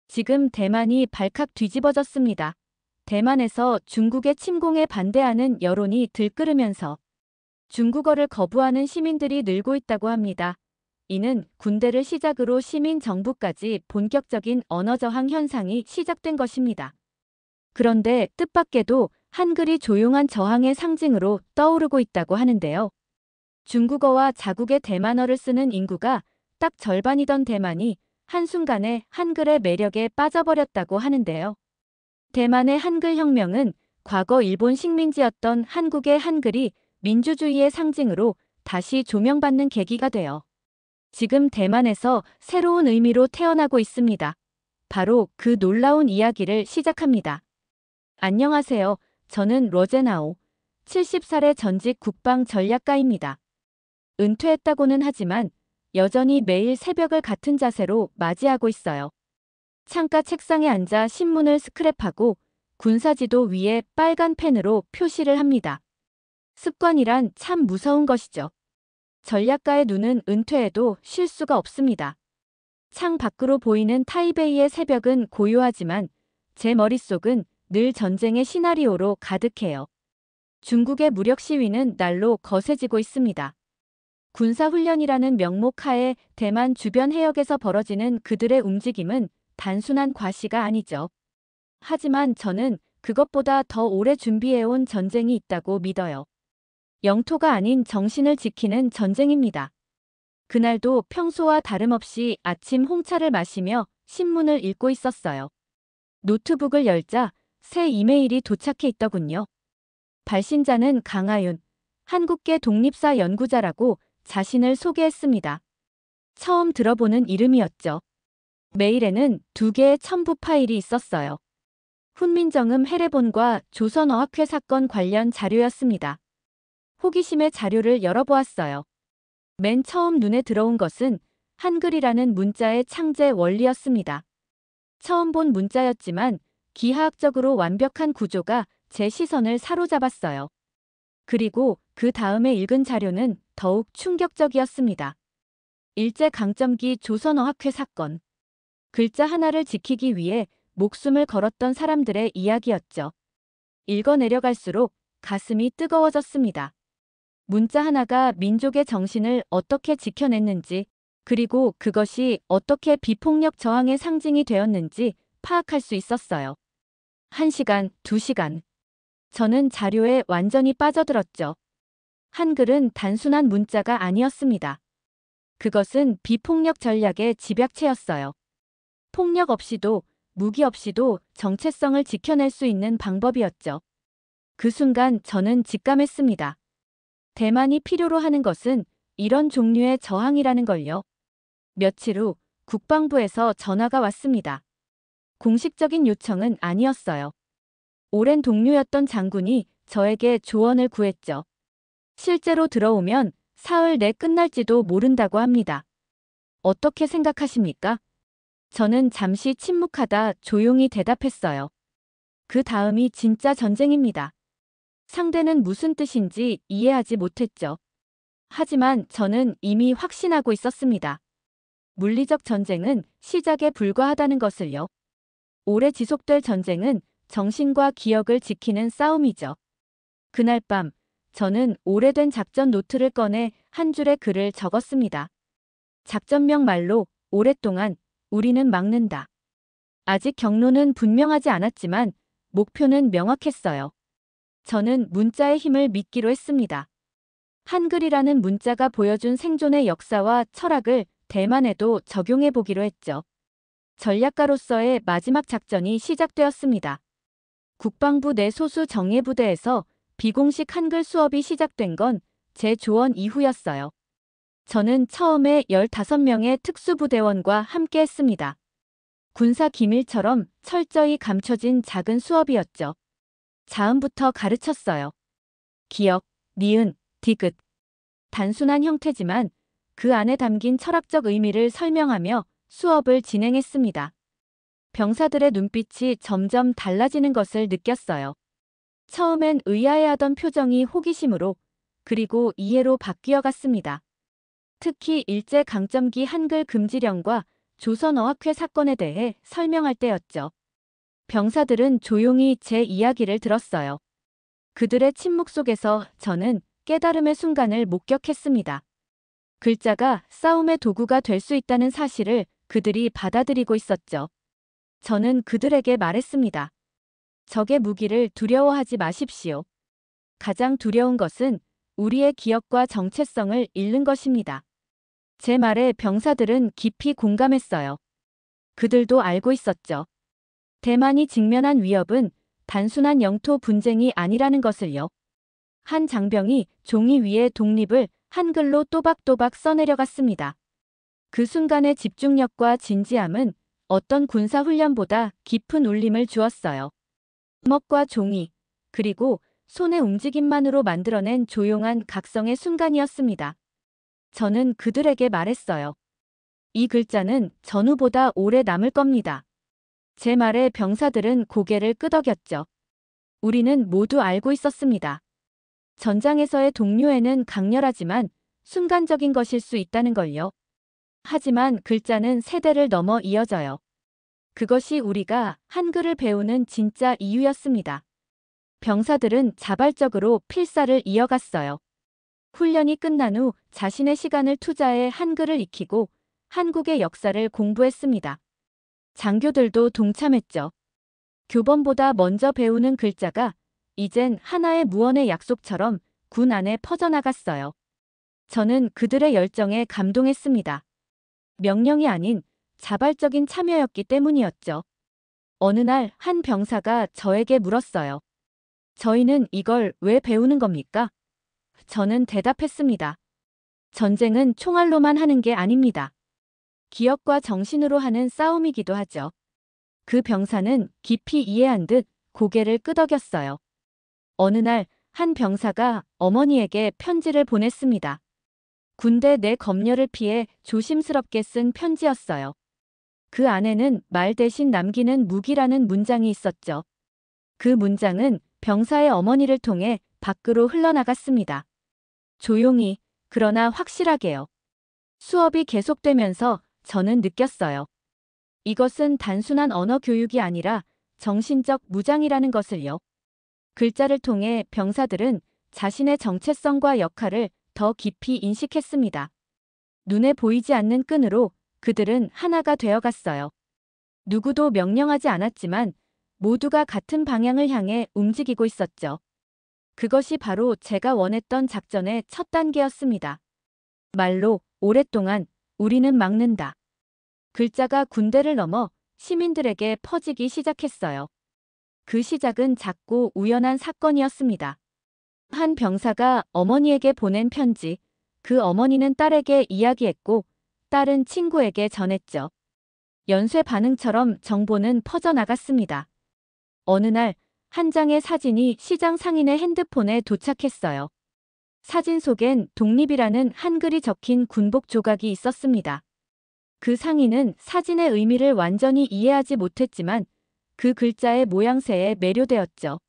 지금 대만이 발칵 뒤집어졌습니다. 대만에서 중국의 침공에 반대하는 여론이 들끓으면서 중국어를 거부하는 시민들이 늘고 있다고 합니다. 이는 군대를 시작으로 시민 정부까지 본격적인 언어 저항 현상이 시작된 것입니다. 그런데 뜻밖에도 한글이 조용한 저항의 상징으로 떠오르고 있다고 하는데요. 중국어와 자국의 대만어를 쓰는 인구가 딱 절반이던 대만이 한순간에 한글의 매력에 빠져버렸다고 하는데요. 대만의 한글 혁명은 과거 일본 식민지였던 한국의 한글이 민주주의의 상징으로 다시 조명받는 계기가 되어 지금 대만에서 새로운 의미로 태어나고 있습니다. 바로 그 놀라운 이야기를 시작합니다. 안녕하세요. 저는 로제나오, 70살의 전직 국방 전략가입니다. 은퇴했다고는 하지만 여전히 매일 새벽을 같은 자세로 맞이하고 있어요. 창가 책상에 앉아 신문을 스크랩하고 군사지도 위에 빨간 펜으로 표시를 합니다. 습관이란 참 무서운 것이죠. 전략가의 눈은 은퇴해도 쉴 수가 없습니다. 창 밖으로 보이는 타이베이의 새벽은 고요하지만 제 머릿속은 늘 전쟁의 시나리오로 가득해요. 중국의 무력 시위는 날로 거세지고 있습니다. 군사훈련이라는 명목 하에 대만 주변 해역에서 벌어지는 그들의 움직임은 단순한 과시가 아니죠. 하지만 저는 그것보다 더 오래 준비해온 전쟁이 있다고 믿어요. 영토가 아닌 정신을 지키는 전쟁입니다. 그날도 평소와 다름없이 아침 홍차를 마시며 신문을 읽고 있었어요. 노트북을 열자 새 이메일이 도착해 있더군요. 발신자는 강하윤, 한국계 독립사 연구자라고 자신을 소개했습니다. 처음 들어보는 이름이었죠. 메일에는 2개의 첨부 파일이 있었어요. 훈민정음 해례본과 조선어학회 사건 관련 자료였습니다. 호기심에 자료를 열어보았어요. 맨 처음 눈에 들어온 것은 한글이라는 문자의 창제 원리였습니다. 처음 본 문자였지만 기하학적으로 완벽한 구조가 제 시선을 사로잡았어요. 그리고 그 다음에 읽은 자료는 더욱 충격적이었습니다. 일제강점기 조선어학회 사건. 글자 하나를 지키기 위해 목숨을 걸었던 사람들의 이야기였죠. 읽어 내려갈수록 가슴이 뜨거워졌습니다. 문자 하나가 민족의 정신을 어떻게 지켜냈는지, 그리고 그것이 어떻게 비폭력 저항의 상징이 되었는지 파악할 수 있었어요. 1시간, 2시간. 저는 자료에 완전히 빠져들었죠. 한글은 단순한 문자가 아니었습니다. 그것은 비폭력 전략의 집약체였어요. 폭력 없이도, 무기 없이도 정체성을 지켜낼 수 있는 방법이었죠. 그 순간 저는 직감했습니다. 대만이 필요로 하는 것은 이런 종류의 저항이라는 걸요. 며칠 후 국방부에서 전화가 왔습니다. 공식적인 요청은 아니었어요. 오랜 동료였던 장군이 저에게 조언을 구했죠. 실제로 들어오면 사흘 내 끝날지도 모른다고 합니다. 어떻게 생각하십니까? 저는 잠시 침묵하다 조용히 대답했어요. 그 다음이 진짜 전쟁입니다. 상대는 무슨 뜻인지 이해하지 못했죠. 하지만 저는 이미 확신하고 있었습니다. 물리적 전쟁은 시작에 불과하다는 것을요. 오래 지속될 전쟁은 정신과 기억을 지키는 싸움이죠. 그날 밤, 저는 오래된 작전 노트를 꺼내 한 줄의 글을 적었습니다. 작전명 말로 오랫동안 우리는 막는다. 아직 경로는 분명하지 않았지만 목표는 명확했어요. 저는 문자의 힘을 믿기로 했습니다. 한글이라는 문자가 보여준 생존의 역사와 철학을 대만에도 적용해 보기로 했죠. 전략가로서의 마지막 작전이 시작되었습니다. 국방부 내 소수 정예부대에서 비공식 한글 수업이 시작된 건 제 조언 이후였어요. 저는 처음에 15명의 특수부대원과 함께 했습니다. 군사 기밀처럼 철저히 감춰진 작은 수업이었죠. 자음부터 가르쳤어요. 기역, 니은, 디귿. 단순한 형태지만 그 안에 담긴 철학적 의미를 설명하며 수업을 진행했습니다. 병사들의 눈빛이 점점 달라지는 것을 느꼈어요. 처음엔 의아해하던 표정이 호기심으로 그리고 이해로 바뀌어 갔습니다. 특히 일제강점기 한글 금지령과 조선어학회 사건에 대해 설명할 때였죠. 병사들은 조용히 제 이야기를 들었어요. 그들의 침묵 속에서 저는 깨달음의 순간을 목격했습니다. 글자가 싸움의 도구가 될 수 있다는 사실을 그들이 받아들이고 있었죠. 저는 그들에게 말했습니다. 적의 무기를 두려워하지 마십시오. 가장 두려운 것은 우리의 기억과 정체성을 잃는 것입니다. 제 말에 병사들은 깊이 공감했어요. 그들도 알고 있었죠. 대만이 직면한 위협은 단순한 영토 분쟁이 아니라는 것을요. 한 장병이 종이 위에 독립을 한글로 또박또박 써내려갔습니다. 그 순간의 집중력과 진지함은 어떤 군사훈련보다 깊은 울림을 주었어요. 주먹과 종이, 그리고 손의 움직임만으로 만들어낸 조용한 각성의 순간이었습니다. 저는 그들에게 말했어요. 이 글자는 전후보다 오래 남을 겁니다. 제 말에 병사들은 고개를 끄덕였죠. 우리는 모두 알고 있었습니다. 전장에서의 동료애는 강렬하지만 순간적인 것일 수 있다는 걸요. 하지만 글자는 세대를 넘어 이어져요. 그것이 우리가 한글을 배우는 진짜 이유였습니다. 병사들은 자발적으로 필사를 이어갔어요. 훈련이 끝난 후 자신의 시간을 투자해 한글을 익히고 한국의 역사를 공부했습니다. 장교들도 동참했죠. 교본보다 먼저 배우는 글자가 이젠 하나의 무언의 약속처럼 군 안에 퍼져나갔어요. 저는 그들의 열정에 감동했습니다. 명령이 아닌 자발적인 참여였기 때문이었죠. 어느 날 한 병사가 저에게 물었어요. 저희는 이걸 왜 배우는 겁니까? 저는 대답했습니다. 전쟁은 총알로만 하는 게 아닙니다. 기억과 정신으로 하는 싸움이기도 하죠. 그 병사는 깊이 이해한 듯 고개를 끄덕였어요. 어느 날 한 병사가 어머니에게 편지를 보냈습니다. 군대 내 검열을 피해 조심스럽게 쓴 편지였어요. 그 안에는 말 대신 남기는 무기라는 문장이 있었죠. 그 문장은 병사의 어머니를 통해 밖으로 흘러나갔습니다. 조용히, 그러나 확실하게요. 수업이 계속되면서 저는 느꼈어요. 이것은 단순한 언어 교육이 아니라 정신적 무장이라는 것을요. 글자를 통해 병사들은 자신의 정체성과 역할을 더 깊이 인식했습니다. 눈에 보이지 않는 끈으로 그들은 하나가 되어갔어요. 누구도 명령하지 않았지만 모두가 같은 방향을 향해 움직이고 있었죠. 그것이 바로 제가 원했던 작전의 첫 단계였습니다. 말로 오랫동안 우리는 막는다. 글자가 군대를 넘어 시민들에게 퍼지기 시작했어요. 그 시작은 작고 우연한 사건이었습니다. 한 병사가 어머니에게 보낸 편지, 그 어머니는 딸에게 이야기했고 딸은 친구에게 전했죠. 연쇄 반응처럼 정보는 퍼져나갔습니다. 어느 날 한 장의 사진이 시장 상인의 핸드폰에 도착했어요. 사진 속엔 독립이라는 한글이 적힌 군복 조각이 있었습니다. 그 상인은 사진의 의미를 완전히 이해하지 못했지만 그 글자의 모양새에 매료되었죠.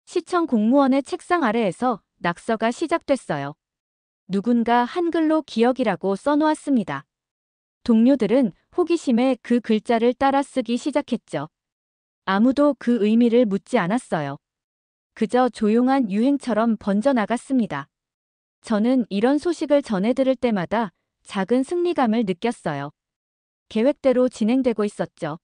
시청 공무원의 책상 아래에서 낙서가 시작됐어요. 누군가 한글로 기억이라고 써놓았습니다. 동료들은 호기심에 그 글자를 따라 쓰기 시작했죠. 아무도 그 의미를 묻지 않았어요. 그저 조용한 유행처럼 번져나갔습니다. 저는 이런 소식을 전해 들을 때마다 작은 승리감을 느꼈어요. 계획대로 진행되고 있었죠.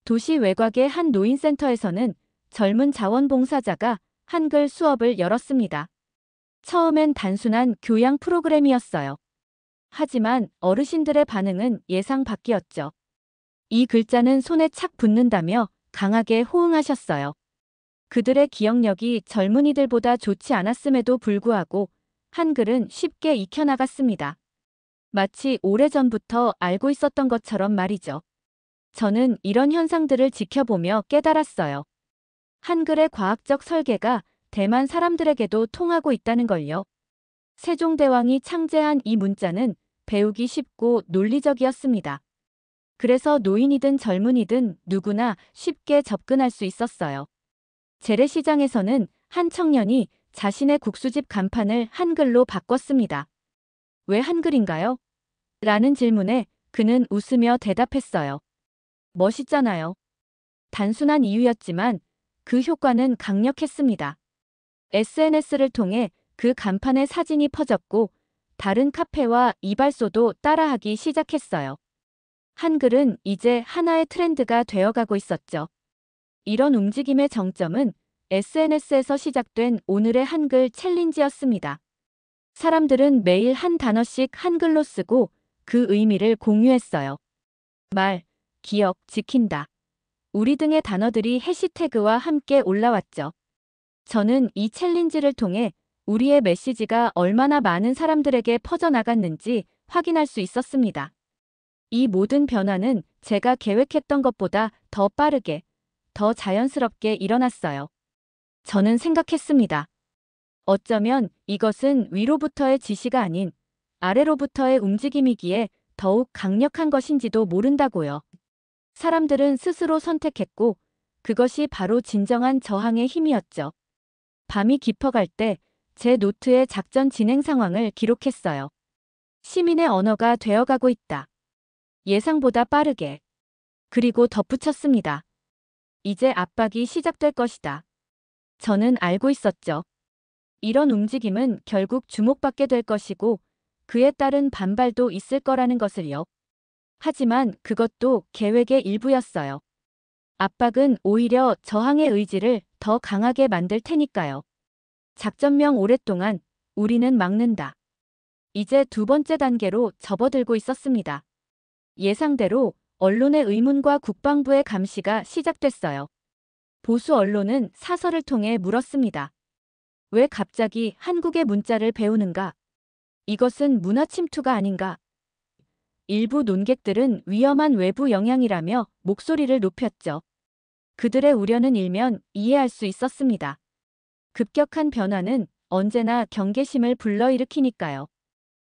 도시 외곽의 한 노인센터에서는 젊은 자원봉사자가 한글 수업을 열었습니다. 처음엔 단순한 교양 프로그램이었어요. 하지만 어르신들의 반응은 예상 밖이었죠. 이 글자는 손에 착 붙는다며 강하게 호응하셨어요. 그들의 기억력이 젊은이들보다 좋지 않았음에도 불구하고 한글은 쉽게 익혀나갔습니다. 마치 오래전부터 알고 있었던 것처럼 말이죠. 저는 이런 현상들을 지켜보며 깨달았어요. 한글의 과학적 설계가 대만 사람들에게도 통하고 있다는 걸요. 세종대왕이 창제한 이 문자는 배우기 쉽고 논리적이었습니다. 그래서 노인이든 젊은이든 누구나 쉽게 접근할 수 있었어요. 재래시장에서는 한 청년이 자신의 국수집 간판을 한글로 바꿨습니다. 왜 한글인가요? 라는 질문에 그는 웃으며 대답했어요. 멋있잖아요. 단순한 이유였지만 그 효과는 강력했습니다. SNS를 통해 그 간판의 사진이 퍼졌고 다른 카페와 이발소도 따라하기 시작했어요. 한글은 이제 하나의 트렌드가 되어가고 있었죠. 이런 움직임의 정점은 SNS에서 시작된 오늘의 한글 챌린지였습니다. 사람들은 매일 한 단어씩 한글로 쓰고 그 의미를 공유했어요. 말, 기억, 지킨다. 우리 등의 단어들이 해시태그와 함께 올라왔죠. 저는 이 챌린지를 통해 우리의 메시지가 얼마나 많은 사람들에게 퍼져나갔는지 확인할 수 있었습니다. 이 모든 변화는 제가 계획했던 것보다 더 빠르게, 더 자연스럽게 일어났어요. 저는 생각했습니다. 어쩌면 이것은 위로부터의 지시가 아닌 아래로부터의 움직임이기에 더욱 강력한 것인지도 모른다고요. 사람들은 스스로 선택했고 그것이 바로 진정한 저항의 힘이었죠. 밤이 깊어갈 때 제 노트에 작전 진행 상황을 기록했어요. 시민의 언어가 되어가고 있다. 예상보다 빠르게. 그리고 덧붙였습니다. 이제 압박이 시작될 것이다. 저는 알고 있었죠. 이런 움직임은 결국 주목받게 될 것이고 그에 따른 반발도 있을 거라는 것을요. 하지만 그것도 계획의 일부였어요. 압박은 오히려 저항의 의지를 더 강하게 만들 테니까요. 작전명 오랫동안 우리는 막는다. 이제 두 번째 단계로 접어들고 있었습니다. 예상대로 언론의 의문과 국방부의 감시가 시작됐어요. 보수 언론은 사설을 통해 물었습니다. 왜 갑자기 한국의 문자를 배우는가? 이것은 문화 침투가 아닌가? 일부 논객들은 위험한 외부 영향이라며 목소리를 높였죠. 그들의 우려는 일면 이해할 수 있었습니다. 급격한 변화는 언제나 경계심을 불러일으키니까요.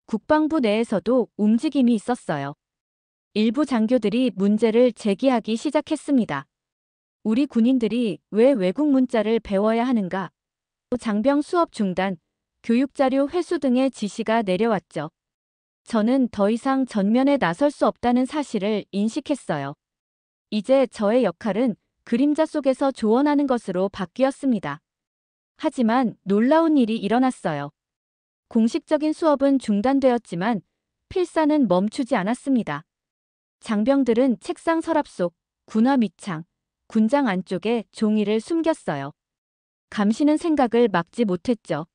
국방부 내에서도 움직임이 있었어요. 일부 장교들이 문제를 제기하기 시작했습니다. 우리 군인들이 왜 외국 문자를 배워야 하는가? 장병 수업 중단, 교육자료 회수 등의 지시가 내려왔죠. 저는 더 이상 전면에 나설 수 없다는 사실을 인식했어요. 이제 저의 역할은 그림자 속에서 조언하는 것으로 바뀌었습니다. 하지만 놀라운 일이 일어났어요. 공식적인 수업은 중단되었지만 필사는 멈추지 않았습니다. 장병들은 책상 서랍 속, 군화 밑창, 군장 안쪽에 종이를 숨겼어요. 감시는 생각을 막지 못했죠.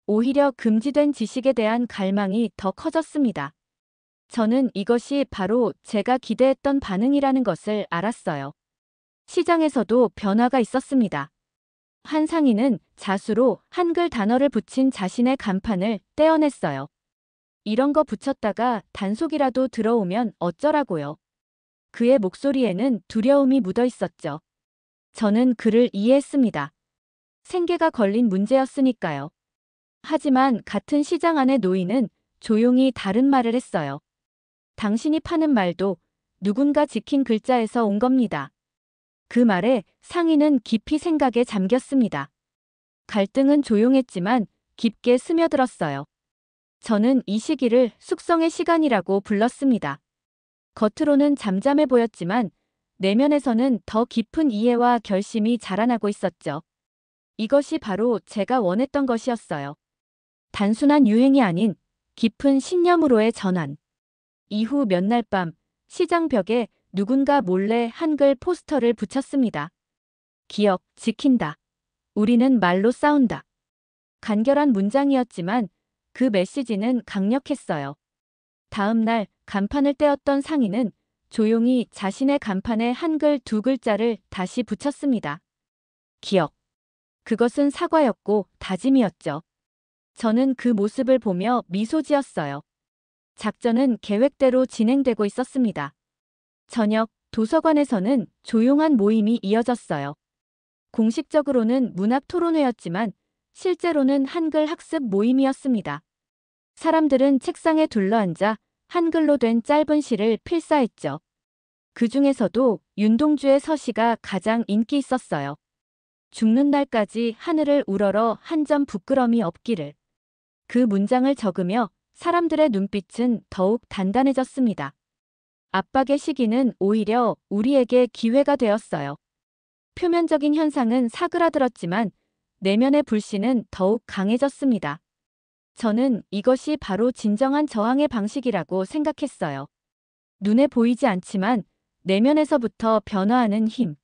오히려 금지된 지식에 대한 갈망이 더 커졌습니다. 저는 이것이 바로 제가 기대했던 반응이라는 것을 알았어요. 시장에서도 변화가 있었습니다. 한 상인은 자수로 한글 단어를 붙인 자신의 간판을 떼어냈어요. 이런 거 붙였다가 단속이라도 들어오면 어쩌라고요. 그의 목소리에는 두려움이 묻어 있었죠. 저는 그를 이해했습니다. 생계가 걸린 문제였으니까요. 하지만 같은 시장 안의 노인은 조용히 다른 말을 했어요. 당신이 파는 말도 누군가 지킨 글자에서 온 겁니다. 그 말에 상인은 깊이 생각에 잠겼습니다. 갈등은 조용했지만 깊게 스며들었어요. 저는 이 시기를 숙성의 시간이라고 불렀습니다. 겉으로는 잠잠해 보였지만 내면에서는 더 깊은 이해와 결심이 자라나고 있었죠. 이것이 바로 제가 원했던 것이었어요. 단순한 유행이 아닌 깊은 신념으로의 전환. 이후 몇 날 밤 시장 벽에 누군가 몰래 한글 포스터를 붙였습니다. 기억, 지킨다. 우리는 말로 싸운다. 간결한 문장이었지만 그 메시지는 강력했어요. 다음 날 간판을 떼었던 상인은 조용히 자신의 간판에 한글 두 글자를 다시 붙였습니다. 기억. 그것은 사과였고 다짐이었죠. 저는 그 모습을 보며 미소 지었어요. 작전은 계획대로 진행되고 있었습니다. 저녁 도서관에서는 조용한 모임이 이어졌어요. 공식적으로는 문학 토론회였지만 실제로는 한글 학습 모임이었습니다. 사람들은 책상에 둘러앉아 한글로 된 짧은 시를 필사했죠. 그 중에서도 윤동주의 서시가 가장 인기 있었어요. 죽는 날까지 하늘을 우러러 한 점 부끄럼이 없기를. 그 문장을 적으며 사람들의 눈빛은 더욱 단단해졌습니다. 압박의 시기는 오히려 우리에게 기회가 되었어요. 표면적인 현상은 사그라들었지만 내면의 불씨는 더욱 강해졌습니다. 저는 이것이 바로 진정한 저항의 방식이라고 생각했어요. 눈에 보이지 않지만 내면에서부터 변화하는 힘.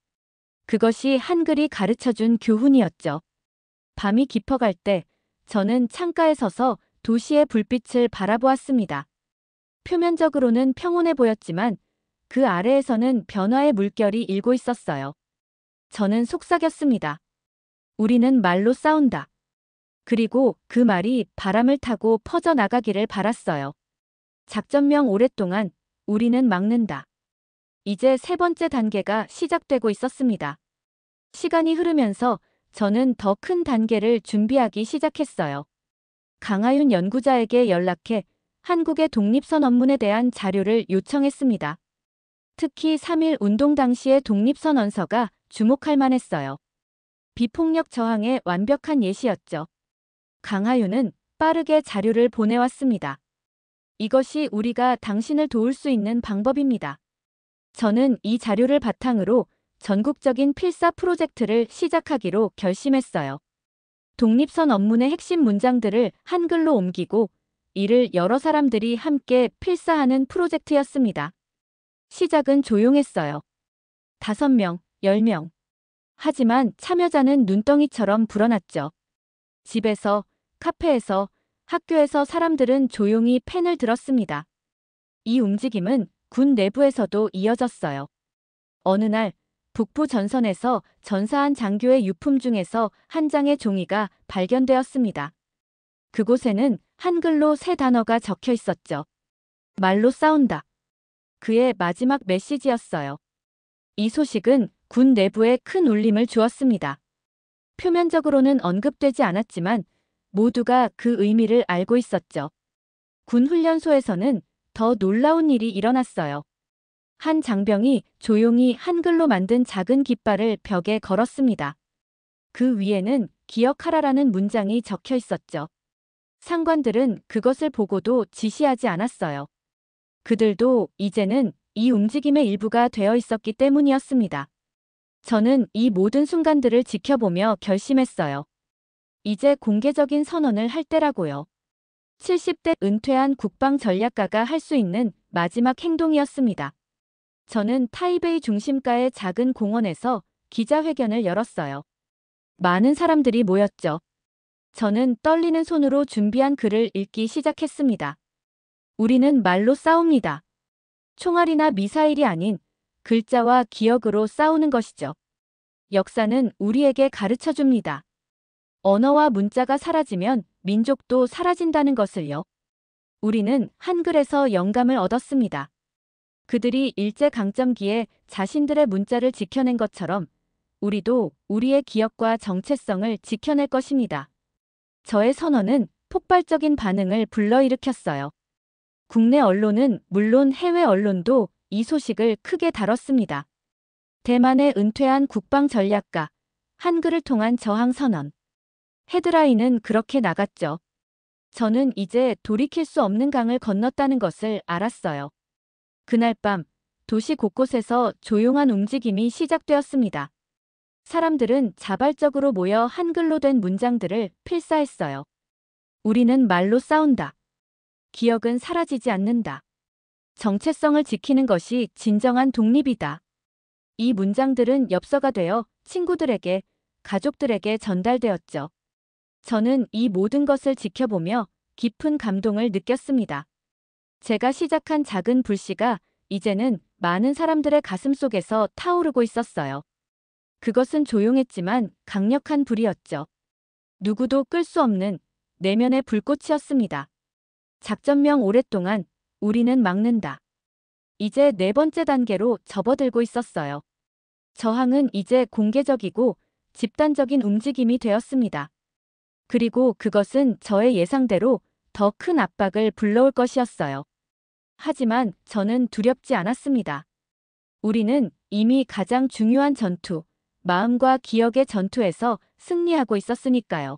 그것이 한글이 가르쳐준 교훈이었죠. 밤이 깊어갈 때 저는 창가에 서서 도시의 불빛을 바라보았습니다. 표면적으로는 평온해 보였지만 그 아래에서는 변화의 물결이 일고 있었어요. 저는 속삭였습니다. 우리는 말로 싸운다. 그리고 그 말이 바람을 타고 퍼져나가기를 바랐어요. 작전명 오랫동안 우리는 막는다. 이제 세 번째 단계가 시작되고 있었습니다. 시간이 흐르면서 저는 더 큰 단계를 준비하기 시작했어요. 강하윤 연구자에게 연락해 한국의 독립선언문에 대한 자료를 요청했습니다. 특히 3.1 운동 당시의 독립선언서가 주목할 만했어요. 비폭력 저항의 완벽한 예시였죠. 강하윤은 빠르게 자료를 보내왔습니다. 이것이 우리가 당신을 도울 수 있는 방법입니다. 저는 이 자료를 바탕으로 전국적인 필사 프로젝트를 시작하기로 결심했어요. 독립선언문의 핵심 문장들을 한글로 옮기고 이를 여러 사람들이 함께 필사하는 프로젝트였습니다. 시작은 조용했어요. 5명, 10명. 하지만 참여자는 눈덩이처럼 불어났죠. 집에서, 카페에서, 학교에서 사람들은 조용히 펜을 들었습니다. 이 움직임은 군 내부에서도 이어졌어요. 어느 날 북부 전선에서 전사한 장교의 유품 중에서 한 장의 종이가 발견되었습니다. 그곳에는 한글로 세 단어가 적혀 있었죠. 말로 싸운다. 그의 마지막 메시지였어요. 이 소식은 군 내부에 큰 울림을 주었습니다. 표면적으로는 언급되지 않았지만 모두가 그 의미를 알고 있었죠. 군 훈련소에서는 더 놀라운 일이 일어났어요. 한 장병이 조용히 한글로 만든 작은 깃발을 벽에 걸었습니다. 그 위에는 기억하라라는 문장이 적혀 있었죠. 상관들은 그것을 보고도 지시하지 않았어요. 그들도 이제는 이 움직임의 일부가 되어 있었기 때문이었습니다. 저는 이 모든 순간들을 지켜보며 결심했어요. 이제 공개적인 선언을 할 때라고요. 70대 은퇴한 국방전략가가 할 수 있는 마지막 행동이었습니다. 저는 타이베이 중심가의 작은 공원에서 기자회견을 열었어요. 많은 사람들이 모였죠. 저는 떨리는 손으로 준비한 글을 읽기 시작했습니다. 우리는 말로 싸웁니다. 총알이나 미사일이 아닌 글자와 기억으로 싸우는 것이죠. 역사는 우리에게 가르쳐줍니다. 언어와 문자가 사라지면 민족도 사라진다는 것을요. 우리는 한글에서 영감을 얻었습니다. 그들이 일제강점기에 자신들의 문자를 지켜낸 것처럼 우리도 우리의 기억과 정체성을 지켜낼 것입니다. 저의 선언은 폭발적인 반응을 불러일으켰어요. 국내 언론은 물론 해외 언론도 이 소식을 크게 다뤘습니다. 대만의 은퇴한 국방전략가, 한글을 통한 저항선언. 헤드라인은 그렇게 나갔죠. 저는 이제 돌이킬 수 없는 강을 건넜다는 것을 알았어요. 그날 밤 도시 곳곳에서 조용한 움직임이 시작되었습니다. 사람들은 자발적으로 모여 한글로 된 문장들을 필사했어요. 우리는 말로 싸운다. 기억은 사라지지 않는다. 정체성을 지키는 것이 진정한 독립이다. 이 문장들은 엽서가 되어 친구들에게, 가족들에게 전달되었죠. 저는 이 모든 것을 지켜보며 깊은 감동을 느꼈습니다. 제가 시작한 작은 불씨가 이제는 많은 사람들의 가슴 속에서 타오르고 있었어요. 그것은 조용했지만 강력한 불이었죠. 누구도 끌 수 없는 내면의 불꽃이었습니다. 작전명 오랫동안 우리는 막는다. 이제 네 번째 단계로 접어들고 있었어요. 저항은 이제 공개적이고 집단적인 움직임이 되었습니다. 그리고 그것은 저의 예상대로 더 큰 압박을 불러올 것이었어요. 하지만 저는 두렵지 않았습니다. 우리는 이미 가장 중요한 전투, 마음과 기억의 전투에서 승리하고 있었으니까요.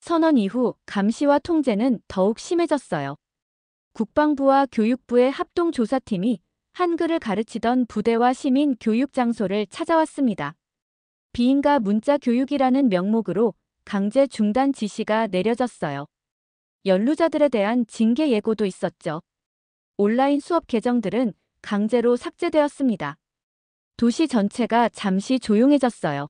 선언 이후 감시와 통제는 더욱 심해졌어요. 국방부와 교육부의 합동조사팀이 한글을 가르치던 부대와 시민 교육 장소를 찾아왔습니다. 비인가 문자 교육이라는 명목으로 강제 중단 지시가 내려졌어요. 연루자들에 대한 징계 예고도 있었죠. 온라인 수업 계정들은 강제로 삭제되었습니다. 도시 전체가 잠시 조용해졌어요.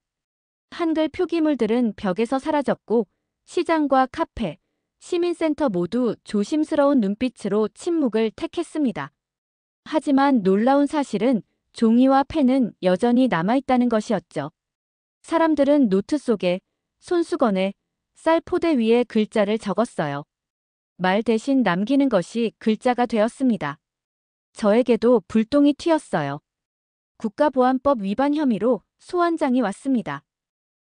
한글 표기물들은 벽에서 사라졌고 시장과 카페, 시민센터 모두 조심스러운 눈빛으로 침묵을 택했습니다. 하지만 놀라운 사실은 종이와 펜은 여전히 남아있다는 것이었죠. 사람들은 노트 속에, 손수건에, 쌀 포대 위에 글자를 적었어요. 말 대신 남기는 것이 글자가 되었습니다. 저에게도 불똥이 튀었어요. 국가보안법 위반 혐의로 소환장이 왔습니다.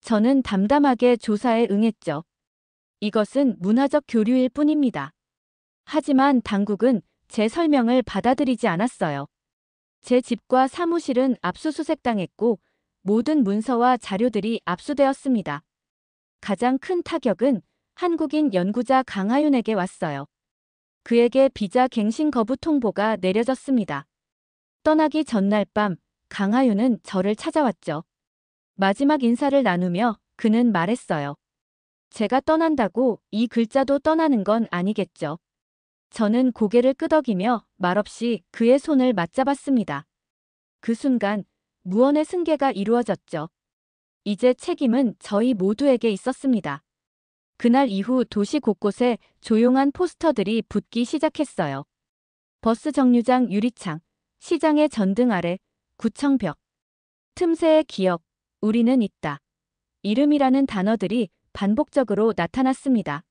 저는 담담하게 조사에 응했죠. 이것은 문화적 교류일 뿐입니다. 하지만 당국은 제 설명을 받아들이지 않았어요. 제 집과 사무실은 압수수색당했고 모든 문서와 자료들이 압수되었습니다. 가장 큰 타격은 한국인 연구자 강하윤에게 왔어요. 그에게 비자 갱신 거부 통보가 내려졌습니다. 떠나기 전날 밤 강하윤은 저를 찾아왔죠. 마지막 인사를 나누며 그는 말했어요. 제가 떠난다고 이 글자도 떠나는 건 아니겠죠. 저는 고개를 끄덕이며 말없이 그의 손을 맞잡았습니다. 그 순간 무언의 승계가 이루어졌죠. 이제 책임은 저희 모두에게 있었습니다. 그날 이후 도시 곳곳에 조용한 포스터들이 붙기 시작했어요. 버스 정류장 유리창, 시장의 전등 아래, 구청 벽. 틈새의 기억, 우리는 있다. 이름이라는 단어들이 반복적으로 나타났습니다.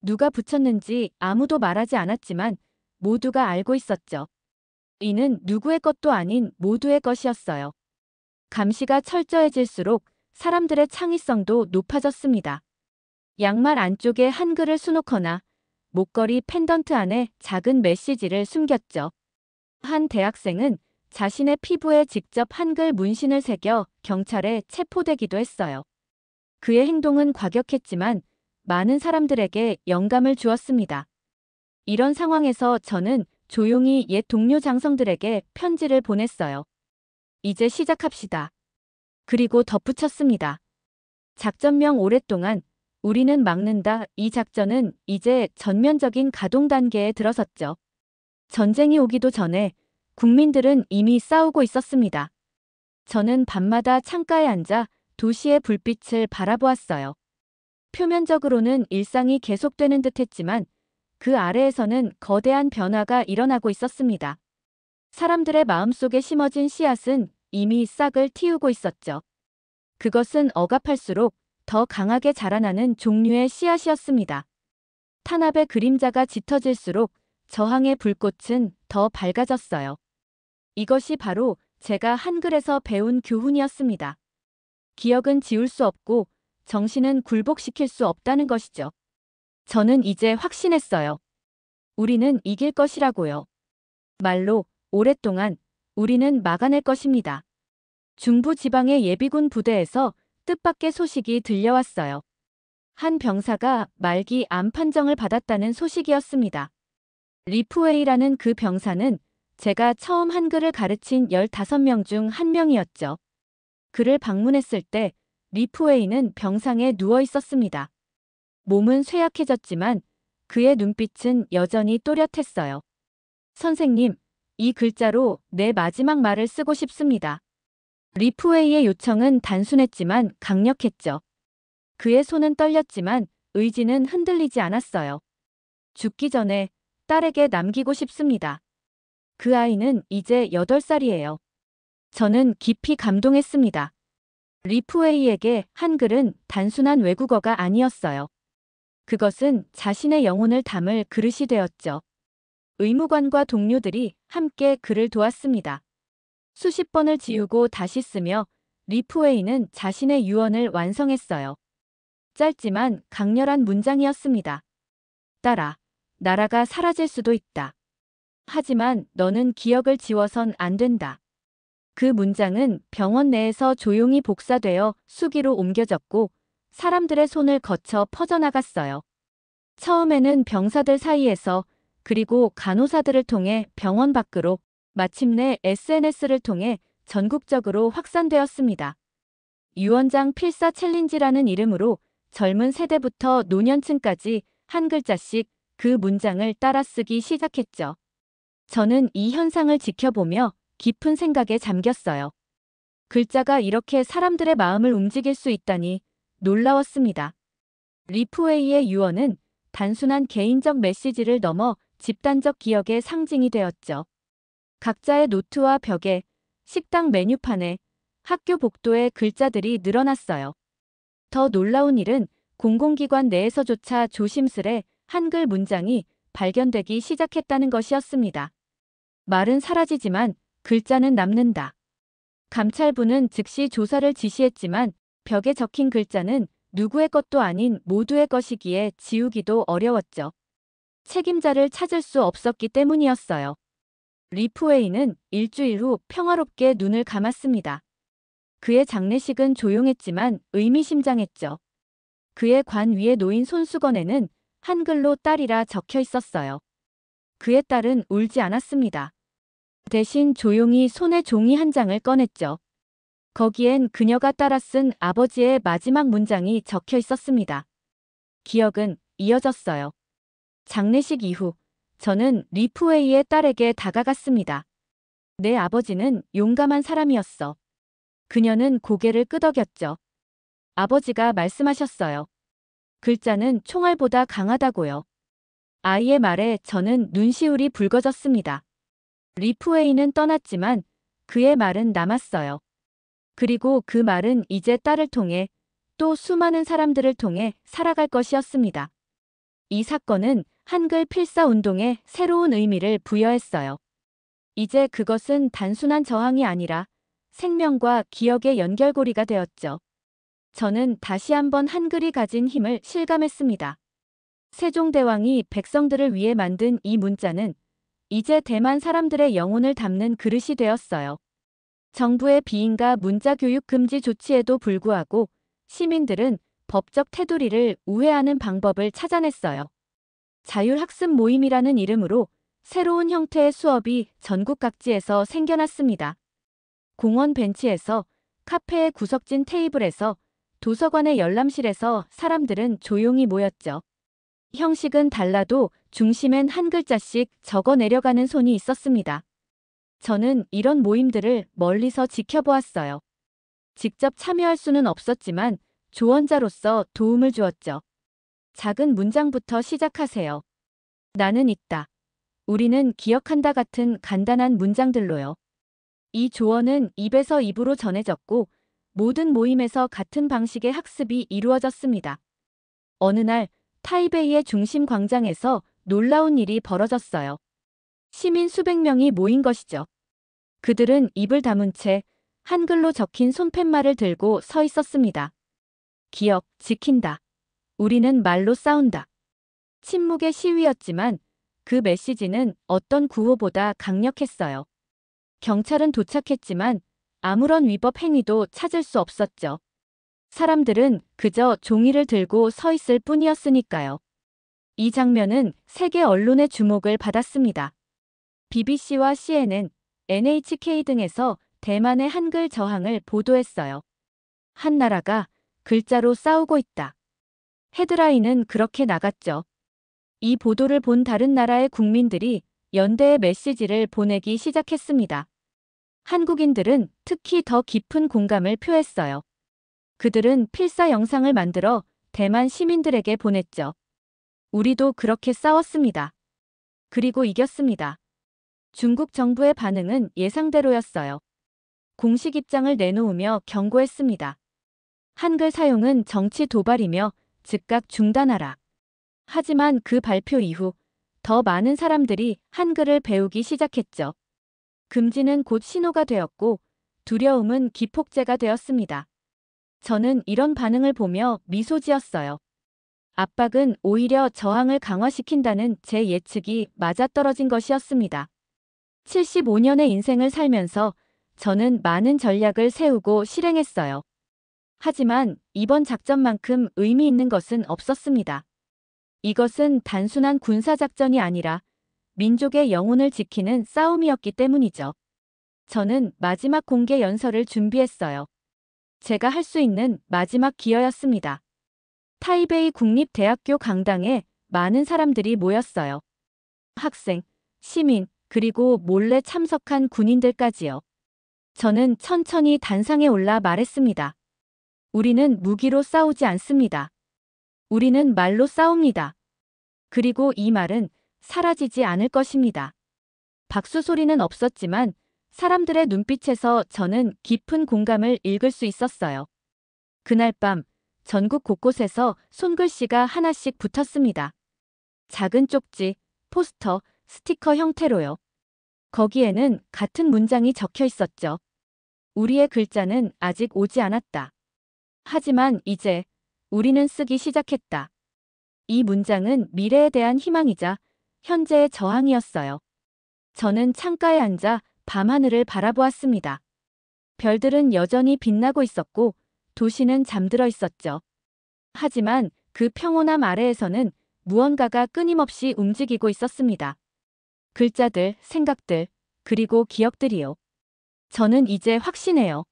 누가 붙였는지 아무도 말하지 않았지만 모두가 알고 있었죠. 이는 누구의 것도 아닌 모두의 것이었어요. 감시가 철저해질수록 사람들의 창의성도 높아졌습니다. 양말 안쪽에 한글을 수놓거나 목걸이 펜던트 안에 작은 메시지를 숨겼죠. 한 대학생은 자신의 피부에 직접 한글 문신을 새겨 경찰에 체포되기도 했어요. 그의 행동은 과격했지만 많은 사람들에게 영감을 주었습니다. 이런 상황에서 저는 조용히 옛 동료 장성들에게 편지를 보냈어요. 이제 시작합시다. 그리고 덧붙였습니다. 작전명 오랫동안 우리는 막는다. 이 작전은 이제 전면적인 가동 단계에 들어섰죠. 전쟁이 오기도 전에 국민들은 이미 싸우고 있었습니다. 저는 밤마다 창가에 앉아 도시의 불빛을 바라보았어요. 표면적으로는 일상이 계속되는 듯했지만 그 아래에서는 거대한 변화가 일어나고 있었습니다. 사람들의 마음속에 심어진 씨앗은 이미 싹을 틔우고 있었죠. 그것은 억압할수록 더 강하게 자라나는 종류의 씨앗이었습니다. 탄압의 그림자가 짙어질수록 저항의 불꽃은 더 밝아졌어요. 이것이 바로 제가 한글에서 배운 교훈이었습니다. 기억은 지울 수 없고 정신은 굴복시킬 수 없다는 것이죠. 저는 이제 확신했어요. 우리는 이길 것이라고요. 말로 오랫동안 우리는 막아낼 것입니다. 중부 지방의 예비군 부대에서 뜻밖의 소식이 들려왔어요. 한 병사가 말기 암 판정을 받았다는 소식이었습니다. 리프웨이라는 그 병사는 제가 처음 한글을 가르친 15명 중 한 명이었죠. 그를 방문했을 때 리프웨이는 병상에 누워 있었습니다. 몸은 쇠약해졌지만 그의 눈빛은 여전히 또렷했어요. 선생님, 이 글자로 내 마지막 말을 쓰고 싶습니다. 리프웨이의 요청은 단순했지만 강력했죠. 그의 손은 떨렸지만 의지는 흔들리지 않았어요. 죽기 전에 딸에게 남기고 싶습니다. 그 아이는 이제 8살이에요. 저는 깊이 감동했습니다. 리프웨이에게 한글은 단순한 외국어가 아니었어요. 그것은 자신의 영혼을 담을 그릇이 되었죠. 의무관과 동료들이 함께 그를 도왔습니다. 수십 번을 지우고 다시 쓰며 리프웨이는 자신의 유언을 완성했어요. 짧지만 강렬한 문장이었습니다. 딸아, 나라가 사라질 수도 있다. 하지만 너는 기억을 지워선 안 된다. 그 문장은 병원 내에서 조용히 복사되어 수기로 옮겨졌고 사람들의 손을 거쳐 퍼져나갔어요. 처음에는 병사들 사이에서 그리고 간호사들을 통해 병원 밖으로 마침내 SNS를 통해 전국적으로 확산되었습니다. 유언장 필사 챌린지라는 이름으로 젊은 세대부터 노년층까지 한 글자씩 그 문장을 따라 쓰기 시작했죠. 저는 이 현상을 지켜보며 깊은 생각에 잠겼어요. 글자가 이렇게 사람들의 마음을 움직일 수 있다니 놀라웠습니다. 리프웨이의 유언은 단순한 개인적 메시지를 넘어 집단적 기억의 상징이 되었죠. 각자의 노트와 벽에, 식당 메뉴판에, 학교 복도에 글자들이 늘어났어요. 더 놀라운 일은 공공기관 내에서조차 조심스레 한글 문장이 발견되기 시작했다는 것이었습니다. 말은 사라지지만 글자는 남는다. 감찰부는 즉시 조사를 지시했지만 벽에 적힌 글자는 누구의 것도 아닌 모두의 것이기에 지우기도 어려웠죠. 책임자를 찾을 수 없었기 때문이었어요. 리프웨이는 일주일 후 평화롭게 눈을 감았습니다. 그의 장례식은 조용했지만 의미심장했죠. 그의 관 위에 놓인 손수건에는 한글로 딸이라 적혀 있었어요. 그의 딸은 울지 않았습니다. 대신 조용히 손에 종이 한 장을 꺼냈죠. 거기엔 그녀가 따라 쓴 아버지의 마지막 문장이 적혀 있었습니다. 기억은 이어졌어요. 장례식 이후 저는 리프웨이의 딸에게 다가갔습니다. 내 아버지는 용감한 사람이었어. 그녀는 고개를 끄덕였죠. 아버지가 말씀하셨어요. 글자는 총알보다 강하다고요. 아이의 말에 저는 눈시울이 붉어졌습니다. 리프웨이는 떠났지만 그의 말은 남았어요. 그리고 그 말은 이제 딸을 통해 또 수많은 사람들을 통해 살아갈 것이었습니다. 이 사건은 한글 필사 운동에 새로운 의미를 부여했어요. 이제 그것은 단순한 저항이 아니라 생명과 기억의 연결고리가 되었죠. 저는 다시 한번 한글이 가진 힘을 실감했습니다. 세종대왕이 백성들을 위해 만든 이 문자는 이제 대만 사람들의 영혼을 담는 그릇이 되었어요. 정부의 비인가 문자 교육 금지 조치에도 불구하고 시민들은 법적 테두리를 우회하는 방법을 찾아냈어요. 자율학습 모임이라는 이름으로 새로운 형태의 수업이 전국 각지에서 생겨났습니다. 공원 벤치에서, 카페의 구석진 테이블에서, 도서관의 열람실에서 사람들은 조용히 모였죠. 형식은 달라도 중심엔 한 글자씩 적어 내려가는 손이 있었습니다. 저는 이런 모임들을 멀리서 지켜보았어요. 직접 참여할 수는 없었지만 조언자로서 도움을 주었죠. 작은 문장부터 시작하세요. 나는 있다. 우리는 기억한다 같은 간단한 문장들로요. 이 조언은 입에서 입으로 전해졌고 모든 모임에서 같은 방식의 학습이 이루어졌습니다. 어느 날 타이베이의 중심 광장에서 놀라운 일이 벌어졌어요. 시민 수백 명이 모인 것이죠. 그들은 입을 다문 채 한글로 적힌 손팻말을 들고 서 있었습니다. 기억, 지킨다. 우리는 말로 싸운다. 침묵의 시위였지만 그 메시지는 어떤 구호보다 강력했어요. 경찰은 도착했지만 아무런 위법 행위도 찾을 수 없었죠. 사람들은 그저 종이를 들고 서 있을 뿐이었으니까요. 이 장면은 세계 언론의 주목을 받았습니다. BBC와 CNN, NHK 등에서 대만의 한글 저항을 보도했어요. 한 나라가 글자로 싸우고 있다. 헤드라인은 그렇게 나갔죠. 이 보도를 본 다른 나라의 국민들이 연대의 메시지를 보내기 시작했습니다. 한국인들은 특히 더 깊은 공감을 표했어요. 그들은 필사 영상을 만들어 대만 시민들에게 보냈죠. 우리도 그렇게 싸웠습니다. 그리고 이겼습니다. 중국 정부의 반응은 예상대로였어요. 공식 입장을 내놓으며 경고했습니다. 한글 사용은 정치 도발이며 즉각 중단하라. 하지만 그 발표 이후 더 많은 사람들이 한글을 배우기 시작했죠. 금지는 곧 신호가 되었고 두려움은 기폭제가 되었습니다. 저는 이런 반응을 보며 미소 지었어요. 압박은 오히려 저항을 강화시킨다는 제 예측이 맞아떨어진 것이었습니다. 75년의 인생을 살면서 저는 많은 전략을 세우고 실행했어요. 하지만 이번 작전만큼 의미 있는 것은 없었습니다. 이것은 단순한 군사작전이 아니라 민족의 영혼을 지키는 싸움이었기 때문이죠. 저는 마지막 공개 연설을 준비했어요. 제가 할 수 있는 마지막 기여였습니다. 타이베이 국립대학교 강당에 많은 사람들이 모였어요. 학생, 시민, 그리고 몰래 참석한 군인들까지요. 저는 천천히 단상에 올라 말했습니다. 우리는 무기로 싸우지 않습니다. 우리는 말로 싸웁니다. 그리고 이 말은 사라지지 않을 것입니다. 박수 소리는 없었지만 사람들의 눈빛에서 저는 깊은 공감을 읽을 수 있었어요. 그날 밤 전국 곳곳에서 손글씨가 하나씩 붙었습니다. 작은 쪽지, 포스터, 스티커 형태로요. 거기에는 같은 문장이 적혀 있었죠. 우리의 글자는 아직 오지 않았다. 하지만 이제 우리는 쓰기 시작했다. 이 문장은 미래에 대한 희망이자 현재의 저항이었어요. 저는 창가에 앉아 밤하늘을 바라보았습니다. 별들은 여전히 빛나고 있었고 도시는 잠들어 있었죠. 하지만 그 평온함 아래에서는 무언가가 끊임없이 움직이고 있었습니다. 글자들, 생각들, 그리고 기억들이요. 저는 이제 확신해요.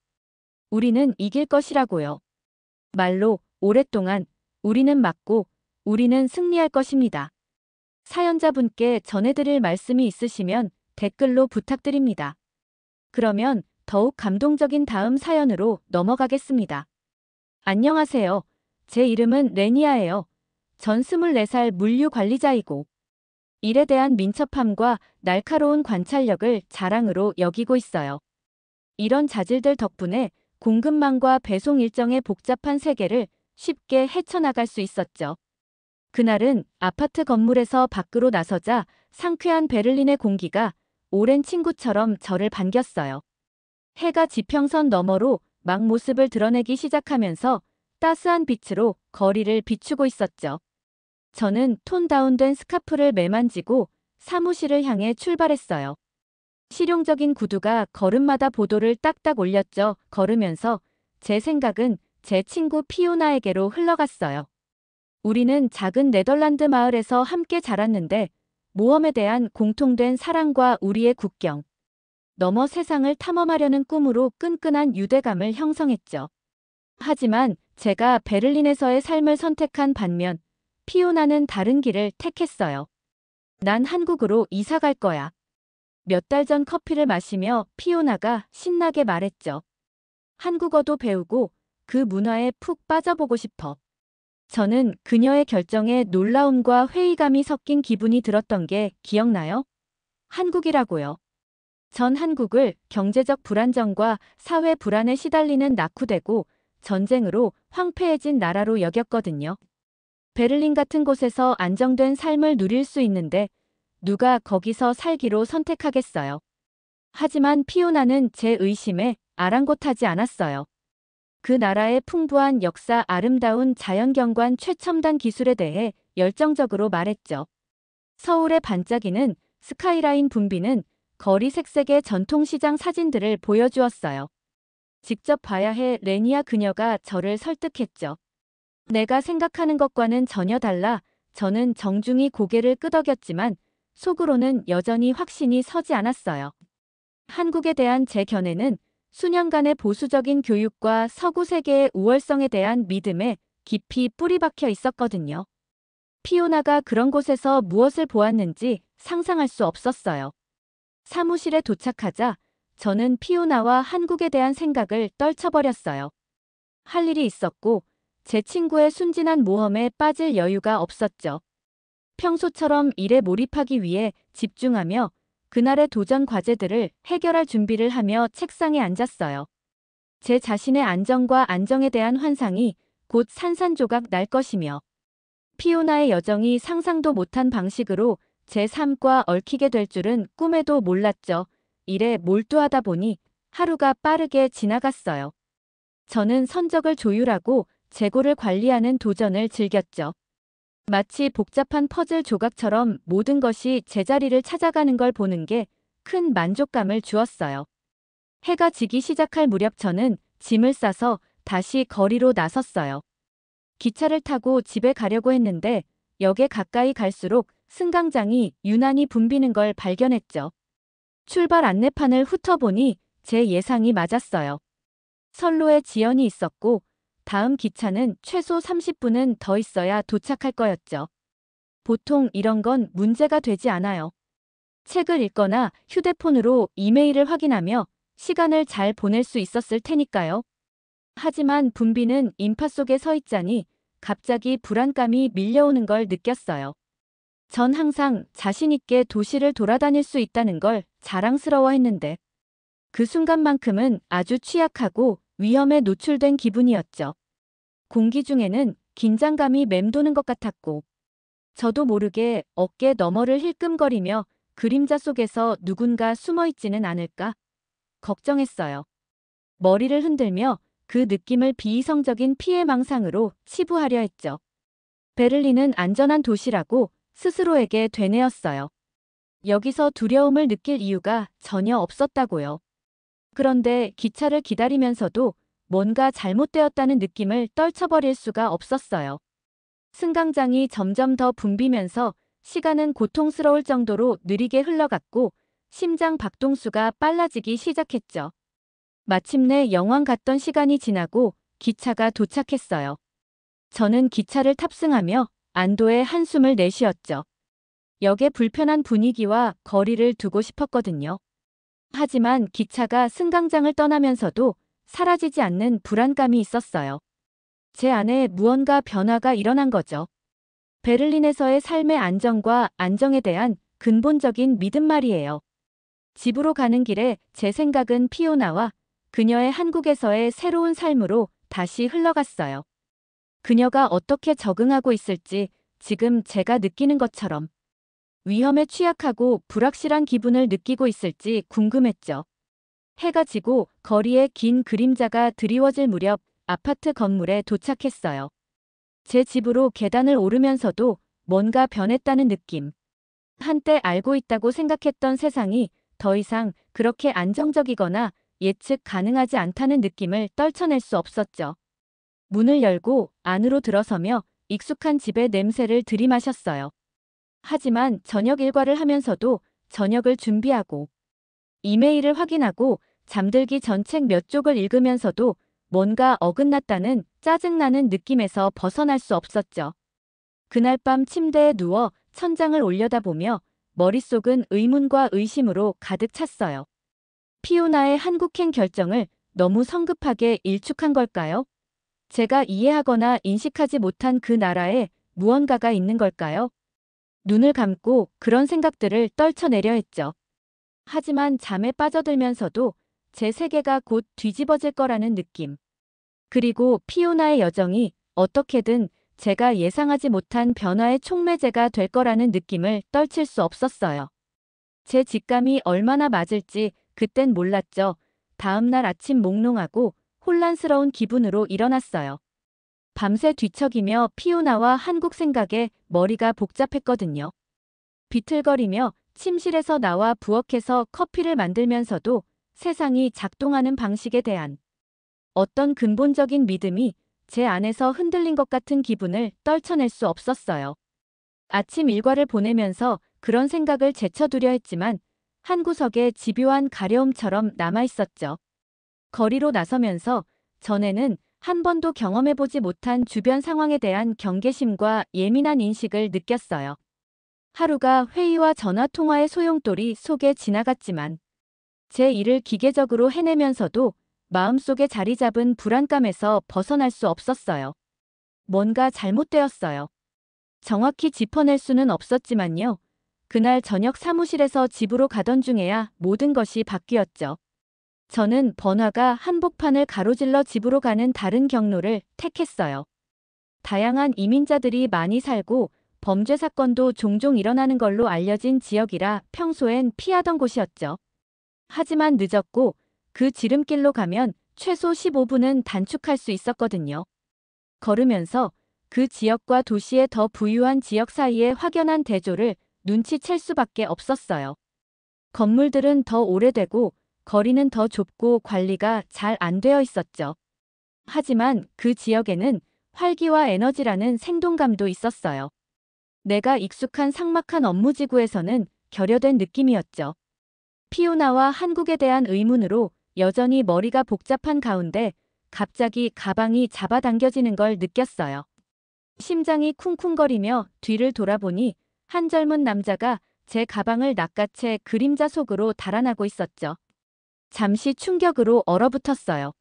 우리는 이길 것이라고요. 말로, 오랫동안, 우리는 맞고, 우리는 승리할 것입니다. 사연자분께 전해드릴 말씀이 있으시면 댓글로 부탁드립니다. 그러면 더욱 감동적인 다음 사연으로 넘어가겠습니다. 안녕하세요. 제 이름은 레니아예요. 전 24살 물류 관리자이고 일에 대한 민첩함과 날카로운 관찰력을 자랑으로 여기고 있어요. 이런 자질들 덕분에 공급망과 배송 일정의 복잡한 세계를 쉽게 헤쳐나갈 수 있었죠. 그날은 아파트 건물에서 밖으로 나서자 상쾌한 베를린의 공기가 오랜 친구처럼 저를 반겼어요. 해가 지평선 너머로 막 모습을 드러내기 시작하면서 따스한 빛으로 거리를 비추고 있었죠. 저는 톤 다운된 스카프를 매만지고 사무실을 향해 출발했어요. 실용적인 구두가 걸음마다 보도를 딱딱 올렸죠. 걸으면서 제 생각은 제 친구 피오나에게로 흘러갔어요. 우리는 작은 네덜란드 마을에서 함께 자랐는데 모험에 대한 공통된 사랑과 우리의 국경 넘어 세상을 탐험하려는 꿈으로 끈끈한 유대감을 형성했죠. 하지만 제가 베를린에서의 삶을 선택한 반면 피오나는 다른 길을 택했어요. 난 한국으로 이사 갈 거야. 몇 달 전 커피를 마시며 피오나가 신나게 말했죠. 한국어도 배우고 그 문화에 푹 빠져보고 싶어. 저는 그녀의 결정에 놀라움과 회의감이 섞인 기분이 들었던 게 기억나요? 한국이라고요. 전 한국을 경제적 불안정과 사회 불안에 시달리는 낙후되고 전쟁으로 황폐해진 나라로 여겼거든요. 베를린 같은 곳에서 안정된 삶을 누릴 수 있는데 누가 거기서 살기로 선택하겠어요. 하지만 피오나는 제 의심에 아랑곳하지 않았어요. 그 나라의 풍부한 역사, 아름다운 자연경관, 최첨단 기술에 대해 열정적으로 말했죠. 서울의 반짝이는 스카이라인 붐비는 거리 색색의 전통시장 사진들을 보여주었어요. 직접 봐야 해. 레니아 그녀가 저를 설득했죠. 내가 생각하는 것과는 전혀 달라. 저는 정중히 고개를 끄덕였지만 속으로는 여전히 확신이 서지 않았어요. 한국에 대한 제 견해는 수년간의 보수적인 교육과 서구 세계의 우월성에 대한 믿음에 깊이 뿌리박혀 있었거든요. 피오나가 그런 곳에서 무엇을 보았는지 상상할 수 없었어요. 사무실에 도착하자 저는 피오나와 한국에 대한 생각을 떨쳐버렸어요. 할 일이 있었고 제 친구의 순진한 모험에 빠질 여유가 없었죠. 평소처럼 일에 몰입하기 위해 집중하며 그날의 도전 과제들을 해결할 준비를 하며 책상에 앉았어요. 제 자신의 안정과 안정에 대한 환상이 곧 산산조각 날 것이며 피오나의 여정이 상상도 못한 방식으로 제 삶과 얽히게 될 줄은 꿈에도 몰랐죠. 일에 몰두하다 보니 하루가 빠르게 지나갔어요. 저는 선적을 조율하고 재고를 관리하는 도전을 즐겼죠. 마치 복잡한 퍼즐 조각처럼 모든 것이 제자리를 찾아가는 걸 보는 게 큰 만족감을 주었어요. 해가 지기 시작할 무렵 저는 짐을 싸서 다시 거리로 나섰어요. 기차를 타고 집에 가려고 했는데 역에 가까이 갈수록 승강장이 유난히 붐비는 걸 발견했죠. 출발 안내판을 훑어보니 제 예상이 맞았어요. 선로에 지연이 있었고 다음 기차는 최소 30분은 더 있어야 도착할 거였죠. 보통 이런 건 문제가 되지 않아요. 책을 읽거나 휴대폰으로 이메일을 확인하며 시간을 잘 보낼 수 있었을 테니까요. 하지만 붐비는 인파 속에 서 있자니 갑자기 불안감이 밀려오는 걸 느꼈어요. 전 항상 자신 있게 도시를 돌아다닐 수 있다는 걸 자랑스러워했는데 그 순간만큼은 아주 취약하고 위험에 노출된 기분이었죠. 공기 중에는 긴장감이 맴도는 것 같았고 저도 모르게 어깨 너머를 힐끔거리며 그림자 속에서 누군가 숨어 있지는 않을까 걱정했어요. 머리를 흔들며 그 느낌을 비이성적인 피해망상으로 치부하려 했죠. 베를린은 안전한 도시라고 스스로에게 되뇌었어요. 여기서 두려움을 느낄 이유가 전혀 없었다고요. 그런데 기차를 기다리면서도 뭔가 잘못되었다는 느낌을 떨쳐버릴 수가 없었어요. 승강장이 점점 더 붐비면서 시간은 고통스러울 정도로 느리게 흘러갔고 심장 박동수가 빨라지기 시작했죠. 마침내 영화 같던 시간이 지나고 기차가 도착했어요. 저는 기차를 탑승하며 안도의 한숨을 내쉬었죠. 역의 불편한 분위기와 거리를 두고 싶었거든요. 하지만 기차가 승강장을 떠나면서도 사라지지 않는 불안감이 있었어요. 제 안에 무언가 변화가 일어난 거죠. 베를린에서의 삶의 안정과 안정에 대한 근본적인 믿음 말이에요. 집으로 가는 길에 제 생각은 피오나와 그녀의 한국에서의 새로운 삶으로 다시 흘러갔어요. 그녀가 어떻게 적응하고 있을지 지금 제가 느끼는 것처럼 위험에 취약하고 불확실한 기분을 느끼고 있을지 궁금했죠. 해가 지고 거리에 긴 그림자가 드리워질 무렵 아파트 건물에 도착했어요. 제 집으로 계단을 오르면서도 뭔가 변했다는 느낌. 한때 알고 있다고 생각했던 세상이 더 이상 그렇게 안정적이거나 예측 가능하지 않다는 느낌을 떨쳐낼 수 없었죠. 문을 열고 안으로 들어서며 익숙한 집의 냄새를 들이마셨어요. 하지만 저녁 일과를 하면서도 저녁을 준비하고 이메일을 확인하고 잠들기 전 책 몇 쪽을 읽으면서도 뭔가 어긋났다는 짜증나는 느낌에서 벗어날 수 없었죠. 그날 밤 침대에 누워 천장을 올려다보며 머릿속은 의문과 의심으로 가득 찼어요. 피오나의 한국행 결정을 너무 성급하게 일축한 걸까요? 제가 이해하거나 인식하지 못한 그 나라에 무언가가 있는 걸까요? 눈을 감고 그런 생각들을 떨쳐내려 했죠. 하지만 잠에 빠져들면서도 제 세계가 곧 뒤집어질 거라는 느낌. 그리고 피오나의 여정이 어떻게든 제가 예상하지 못한 변화의 촉매제가 될 거라는 느낌을 떨칠 수 없었어요. 제 직감이 얼마나 맞을지 그땐 몰랐죠. 다음 날 아침 몽롱하고 혼란스러운 기분으로 일어났어요. 밤새 뒤척이며 피오나와 한국 생각에 머리가 복잡했거든요. 비틀거리며 침실에서 나와 부엌에서 커피를 만들면서도 세상이 작동하는 방식에 대한 어떤 근본적인 믿음이 제 안에서 흔들린 것 같은 기분을 떨쳐낼 수 없었어요. 아침 일과를 보내면서 그런 생각을 제쳐두려 했지만 한 구석에 집요한 가려움처럼 남아있었죠. 거리로 나서면서 전에는 한 번도 경험해보지 못한 주변 상황에 대한 경계심과 예민한 인식을 느꼈어요. 하루가 회의와 전화통화의 소용돌이 속에 지나갔지만 제 일을 기계적으로 해내면서도 마음속에 자리 잡은 불안감에서 벗어날 수 없었어요. 뭔가 잘못되었어요. 정확히 짚어낼 수는 없었지만요. 그날 저녁 사무실에서 집으로 가던 중에야 모든 것이 바뀌었죠. 저는 번화가 한복판을 가로질러 집으로 가는 다른 경로를 택했어요. 다양한 이민자들이 많이 살고 범죄 사건도 종종 일어나는 걸로 알려진 지역이라 평소엔 피하던 곳이었죠. 하지만 늦었고 그 지름길로 가면 최소 15분은 단축할 수 있었거든요. 걸으면서 그 지역과 도시의 더 부유한 지역 사이의 확연한 대조를 눈치챌 수밖에 없었어요. 건물들은 더 오래되고 거리는 더 좁고 관리가 잘 안 되어 있었죠. 하지만 그 지역에는 활기와 에너지라는 생동감도 있었어요. 내가 익숙한 삭막한 업무지구에서는 결여된 느낌이었죠. 피오나와 한국에 대한 의문으로 여전히 머리가 복잡한 가운데 갑자기 가방이 잡아당겨지는 걸 느꼈어요. 심장이 쿵쿵거리며 뒤를 돌아보니 한 젊은 남자가 제 가방을 낚아채 그림자 속으로 달아나고 있었죠. 잠시 충격으로 얼어붙었어요.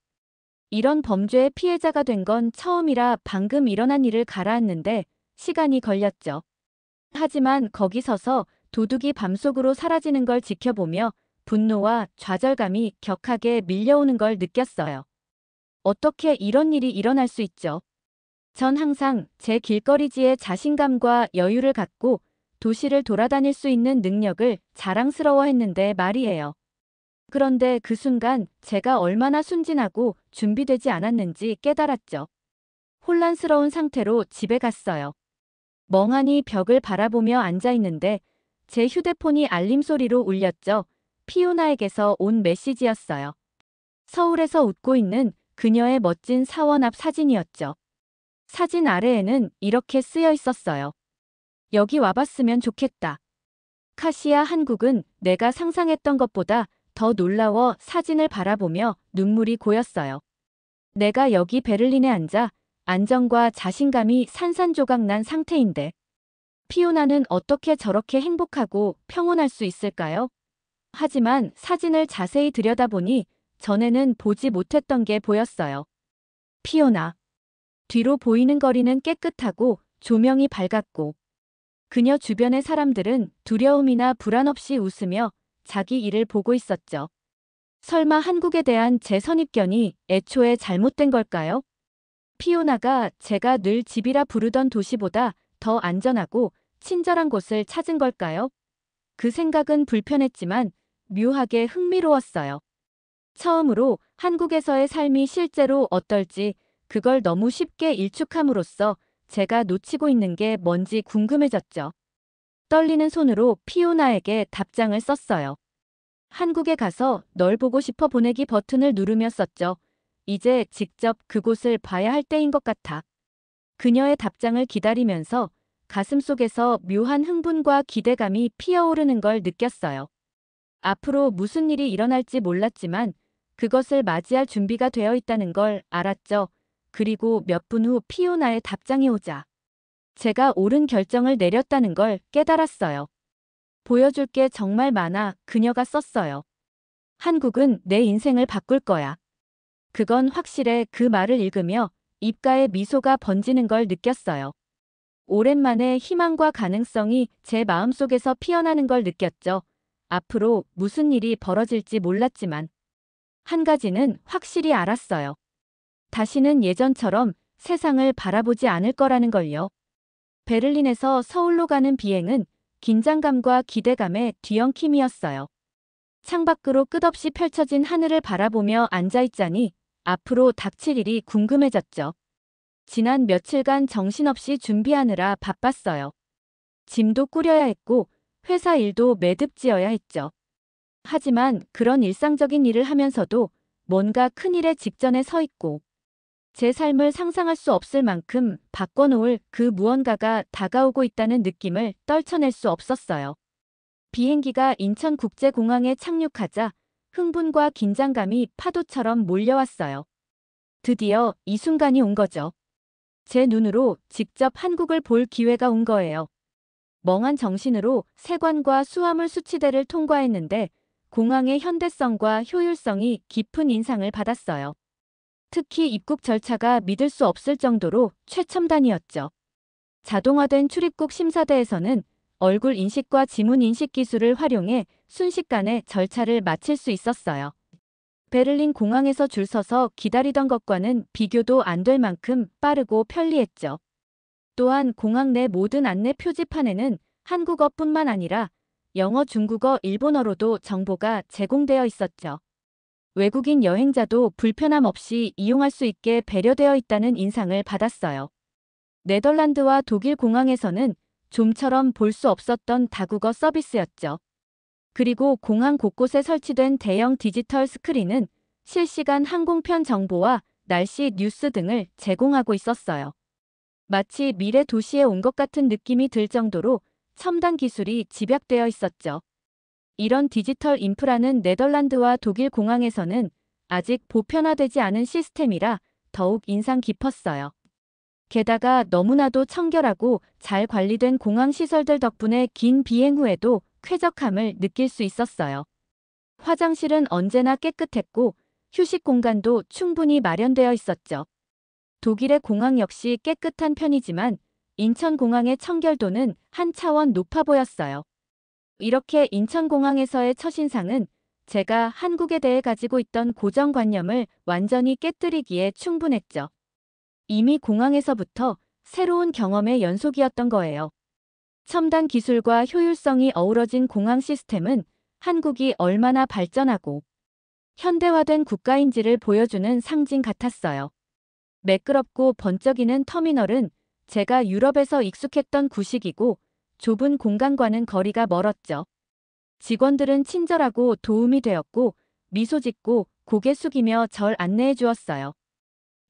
이런 범죄의 피해자가 된 건 처음이라 방금 일어난 일을 가라앉는데 시간이 걸렸죠. 하지만 거기 서서 도둑이 밤속으로 사라지는 걸 지켜보며 분노와 좌절감이 격하게 밀려오는 걸 느꼈어요. 어떻게 이런 일이 일어날 수 있죠? 전 항상 제 길거리지에 자신감과 여유를 갖고 도시를 돌아다닐 수 있는 능력을 자랑스러워했는데 말이에요. 그런데 그 순간 제가 얼마나 순진하고 준비되지 않았는지 깨달았죠. 혼란스러운 상태로 집에 갔어요. 멍하니 벽을 바라보며 앉아있는데 제 휴대폰이 알림 소리로 울렸죠. 피오나에게서 온 메시지였어요. 서울에서 웃고 있는 그녀의 멋진 사원 앞 사진이었죠. 사진 아래에는 이렇게 쓰여 있었어요. 여기 와봤으면 좋겠다. 카시야. 한국은 내가 상상했던 것보다 더 놀라워 사진을 바라보며 눈물이 고였어요. 내가 여기 베를린에 앉아 안정과 자신감이 산산조각난 상태인데 피오나는 어떻게 저렇게 행복하고 평온할 수 있을까요? 하지만 사진을 자세히 들여다보니 전에는 보지 못했던 게 보였어요. 피오나. 뒤로 보이는 거리는 깨끗하고 조명이 밝았고 그녀 주변의 사람들은 두려움이나 불안 없이 웃으며 자기 일을 보고 있었죠. 설마 한국에 대한 제 선입견이 애초에 잘못된 걸까요? 피오나가 제가 늘 집이라 부르던 도시보다 더 안전하고 친절한 곳을 찾은 걸까요? 그 생각은 불편했지만 묘하게 흥미로웠어요. 처음으로 한국에서의 삶이 실제로 어떨지 그걸 너무 쉽게 일축함으로써 제가 놓치고 있는 게 뭔지 궁금해졌죠. 떨리는 손으로 피오나에게 답장을 썼어요. 한국에 가서 널 보고 싶어 보내기 버튼을 누르며 썼죠. 이제 직접 그곳을 봐야 할 때인 것 같아. 그녀의 답장을 기다리면서 가슴속에서 묘한 흥분과 기대감이 피어오르는 걸 느꼈어요. 앞으로 무슨 일이 일어날지 몰랐지만 그것을 맞이할 준비가 되어 있다는 걸 알았죠. 그리고 몇 분 후 피오나의 답장이 오자 제가 옳은 결정을 내렸다는 걸 깨달았어요. 보여줄 게 정말 많아. 그녀가 썼어요. 한국은 내 인생을 바꿀 거야. 그건 확실해. 그 말을 읽으며 입가에 미소가 번지는 걸 느꼈어요. 오랜만에 희망과 가능성이 제 마음속에서 피어나는 걸 느꼈죠. 앞으로 무슨 일이 벌어질지 몰랐지만 한 가지는 확실히 알았어요. 다시는 예전처럼 세상을 바라보지 않을 거라는 걸요. 베를린에서 서울로 가는 비행은 긴장감과 기대감의 뒤엉킴이었어요. 창밖으로 끝없이 펼쳐진 하늘을 바라보며 앉아있자니 앞으로 닥칠 일이 궁금해졌죠. 지난 며칠간 정신없이 준비하느라 바빴어요. 짐도 꾸려야 했고 회사 일도 매듭지어야 했죠. 하지만 그런 일상적인 일을 하면서도 뭔가 큰일의 직전에 서 있고 제 삶을 상상할 수 없을 만큼 바꿔놓을 그 무언가가 다가오고 있다는 느낌을 떨쳐낼 수 없었어요. 비행기가 인천국제공항에 착륙하자 흥분과 긴장감이 파도처럼 몰려왔어요. 드디어 이 순간이 온 거죠. 제 눈으로 직접 한국을 볼 기회가 온 거예요. 멍한 정신으로 세관과 수화물 수치대를 통과했는데 공항의 현대성과 효율성이 깊은 인상을 받았어요. 특히 입국 절차가 믿을 수 없을 정도로 최첨단이었죠. 자동화된 출입국 심사대에서는 얼굴 인식과 지문 인식 기술을 활용해 순식간에 절차를 마칠 수 있었어요. 베를린 공항에서 줄 서서 기다리던 것과는 비교도 안 될 만큼 빠르고 편리했죠. 또한 공항 내 모든 안내 표지판에는 한국어뿐만 아니라 영어, 중국어, 일본어로도 정보가 제공되어 있었죠. 외국인 여행자도 불편함 없이 이용할 수 있게 배려되어 있다는 인상을 받았어요. 네덜란드와 독일 공항에서는 좀처럼 볼 수 없었던 다국어 서비스였죠. 그리고 공항 곳곳에 설치된 대형 디지털 스크린은 실시간 항공편 정보와 날씨 뉴스 등을 제공하고 있었어요. 마치 미래 도시에 온 것 같은 느낌이 들 정도로 첨단 기술이 집약되어 있었죠. 이런 디지털 인프라는 네덜란드와 독일 공항에서는 아직 보편화되지 않은 시스템이라 더욱 인상 깊었어요. 게다가 너무나도 청결하고 잘 관리된 공항 시설들 덕분에 긴 비행 후에도 쾌적함을 느낄 수 있었어요. 화장실은 언제나 깨끗했고 휴식 공간도 충분히 마련되어 있었죠. 독일의 공항 역시 깨끗한 편이지만 인천공항의 청결도는 한 차원 높아 보였어요. 이렇게 인천공항에서의 첫인상은 제가 한국에 대해 가지고 있던 고정관념을 완전히 깨뜨리기에 충분했죠. 이미 공항에서부터 새로운 경험의 연속이었던 거예요. 첨단 기술과 효율성이 어우러진 공항 시스템은 한국이 얼마나 발전하고 현대화된 국가인지를 보여주는 상징 같았어요. 매끄럽고 번쩍이는 터미널은 제가 유럽에서 익숙했던 구식이고 좁은 공간과는 거리가 멀었죠. 직원들은 친절하고 도움이 되었고 미소 짓고 고개 숙이며 절 안내해 주었어요.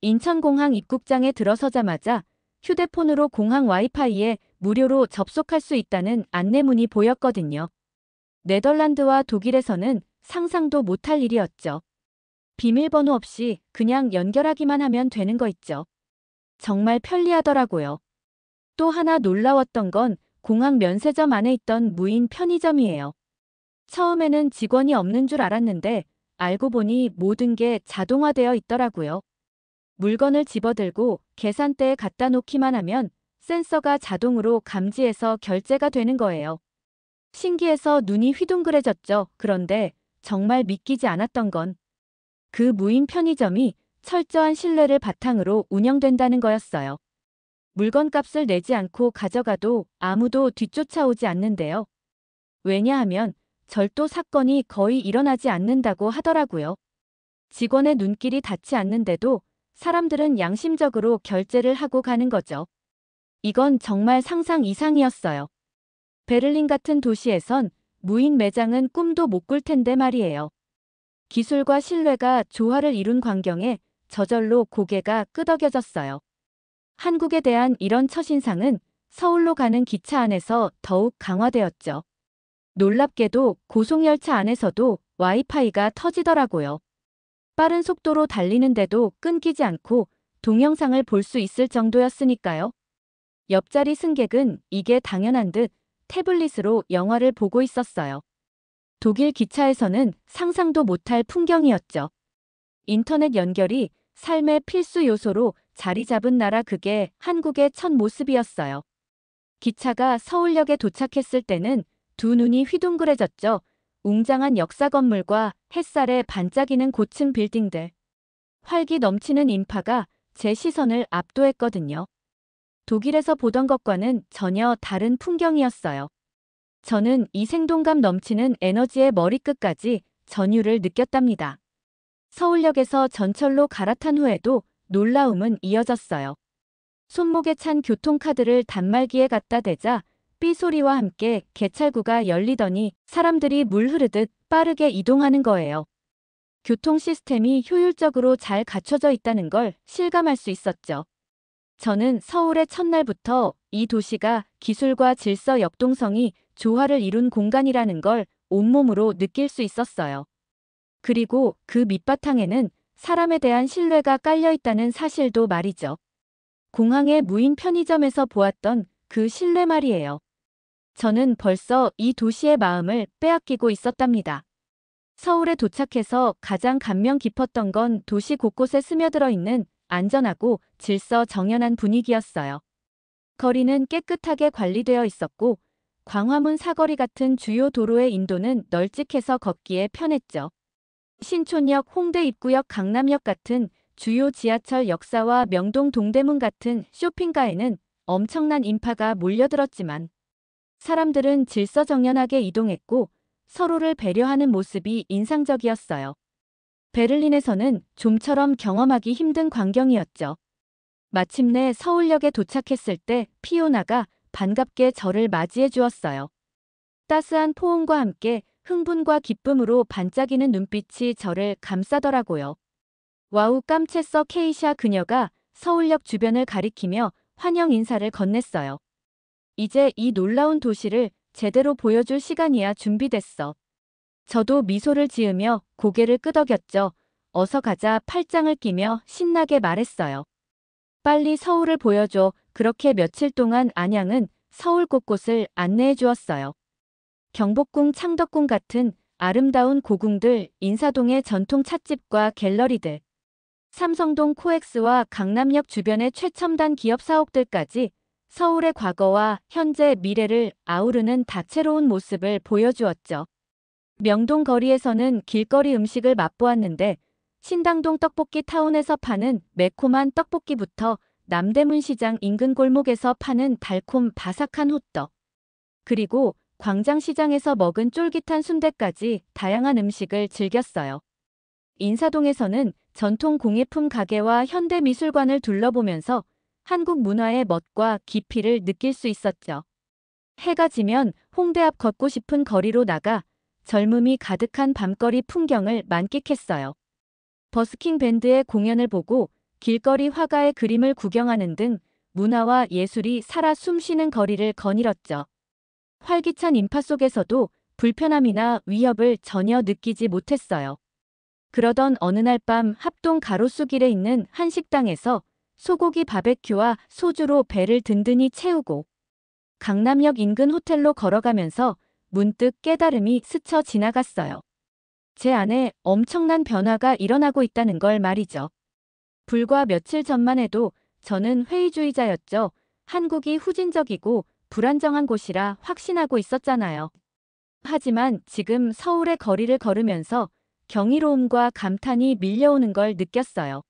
인천공항 입국장에 들어서자마자 휴대폰으로 공항 와이파이에 무료로 접속할 수 있다는 안내문이 보였거든요. 네덜란드와 독일에서는 상상도 못할 일이었죠. 비밀번호 없이 그냥 연결하기만 하면 되는 거 있죠. 정말 편리하더라고요. 또 하나 놀라웠던 건 공항 면세점 안에 있던 무인 편의점이에요. 처음에는 직원이 없는 줄 알았는데 알고 보니 모든 게 자동화되어 있더라고요. 물건을 집어들고 계산대에 갖다 놓기만 하면 센서가 자동으로 감지해서 결제가 되는 거예요. 신기해서 눈이 휘둥그레졌죠. 그런데 정말 믿기지 않았던 건 그 무인 편의점이 철저한 신뢰를 바탕으로 운영된다는 거였어요. 물건값을 내지 않고 가져가도 아무도 뒤쫓아오지 않는데요. 왜냐하면 절도 사건이 거의 일어나지 않는다고 하더라고요. 직원의 눈길이 닿지 않는데도 사람들은 양심적으로 결제를 하고 가는 거죠. 이건 정말 상상 이상이었어요. 베를린 같은 도시에선 무인 매장은 꿈도 못 꿀 텐데 말이에요. 기술과 신뢰가 조화를 이룬 광경에 저절로 고개가 끄덕여졌어요. 한국에 대한 이런 첫인상은 서울로 가는 기차 안에서 더욱 강화되었죠. 놀랍게도 고속열차 안에서도 와이파이가 터지더라고요. 빠른 속도로 달리는데도 끊기지 않고 동영상을 볼 수 있을 정도였으니까요. 옆자리 승객은 이게 당연한 듯 태블릿으로 영화를 보고 있었어요. 독일 기차에서는 상상도 못할 풍경이었죠. 인터넷 연결이 삶의 필수 요소로 자리 잡은 나라, 그게 한국의 첫 모습이었어요. 기차가 서울역에 도착했을 때는 두 눈이 휘둥그레졌죠. 웅장한 역사 건물과 햇살에 반짝이는 고층 빌딩들. 활기 넘치는 인파가 제 시선을 압도했거든요. 독일에서 보던 것과는 전혀 다른 풍경이었어요. 저는 이 생동감 넘치는 에너지의 머리끝까지 전율을 느꼈답니다. 서울역에서 전철로 갈아탄 후에도 놀라움은 이어졌어요. 손목에 찬 교통카드를 단말기에 갖다 대자 삐 소리와 함께 개찰구가 열리더니 사람들이 물 흐르듯 빠르게 이동하는 거예요. 교통 시스템이 효율적으로 잘 갖춰져 있다는 걸 실감할 수 있었죠. 저는 서울의 첫날부터 이 도시가 기술과 질서 역동성이 조화를 이룬 공간이라는 걸 온몸으로 느낄 수 있었어요. 그리고 그 밑바탕에는 사람에 대한 신뢰가 깔려 있다는 사실도 말이죠. 공항의 무인 편의점에서 보았던 그 신뢰 말이에요. 저는 벌써 이 도시의 마음을 빼앗기고 있었답니다. 서울에 도착해서 가장 감명 깊었던 건 도시 곳곳에 스며들어 있는 안전하고 질서 정연한 분위기였어요. 거리는 깨끗하게 관리되어 있었고 광화문 사거리 같은 주요 도로의 인도는 널찍해서 걷기에 편했죠. 신촌역, 홍대 입구역, 강남역 같은 주요 지하철 역사와 명동 동대문 같은 쇼핑가에는 엄청난 인파가 몰려들었지만 사람들은 질서정연하게 이동했고 서로를 배려하는 모습이 인상적이었어요. 베를린에서는 좀처럼 경험하기 힘든 광경이었죠. 마침내 서울역에 도착했을 때 피오나가 반갑게 저를 맞이해 주었어요. 따스한 포옹과 함께 흥분과 기쁨으로 반짝이는 눈빛이 저를 감싸더라고요. 와우 깜채써 케이샤, 그녀가 서울역 주변을 가리키며 환영 인사를 건넸어요. 이제 이 놀라운 도시를 제대로 보여줄 시간이야 준비됐어. 저도 미소를 지으며 고개를 끄덕였죠. 어서 가자 팔짱을 끼며 신나게 말했어요. 빨리 서울을 보여줘. 그렇게 며칠 동안 안양은 서울 곳곳을 안내해 주었어요. 경복궁, 창덕궁 같은 아름다운 고궁들, 인사동의 전통 찻집과 갤러리들, 삼성동 코엑스와 강남역 주변의 최첨단 기업 사옥들까지 서울의 과거와 현재, 미래를 아우르는 다채로운 모습을 보여주었죠. 명동 거리에서는 길거리 음식을 맛보았는데 신당동 떡볶이 타운에서 파는 매콤한 떡볶이부터 남대문 시장 인근 골목에서 파는 달콤 바삭한 호떡, 그리고 광장시장에서 먹은 쫄깃한 순대까지 다양한 음식을 즐겼어요. 인사동에서는 전통 공예품 가게와 현대미술관을 둘러보면서 한국 문화의 멋과 깊이를 느낄 수 있었죠. 해가 지면 홍대 앞 걷고 싶은 거리로 나가 젊음이 가득한 밤거리 풍경을 만끽했어요. 버스킹 밴드의 공연을 보고 길거리 화가의 그림을 구경하는 등 문화와 예술이 살아 숨쉬는 거리를 거닐었죠. 활기찬 인파 속에서도 불편함이나 위협을 전혀 느끼지 못했어요. 그러던 어느 날 밤 합동 가로수길에 있는 한 식당에서 소고기 바베큐와 소주로 배를 든든히 채우고 강남역 인근 호텔로 걸어가면서 문득 깨달음이 스쳐 지나갔어요. 제 안에 엄청난 변화가 일어나고 있다는 걸 말이죠. 불과 며칠 전만 해도 저는 회의주의자였죠. 한국이 후진적이고 불안정한 곳이라 확신하고 있었잖아요. 하지만 지금 서울의 거리를 걸으면서 경이로움과 감탄이 밀려오는 걸 느꼈어요.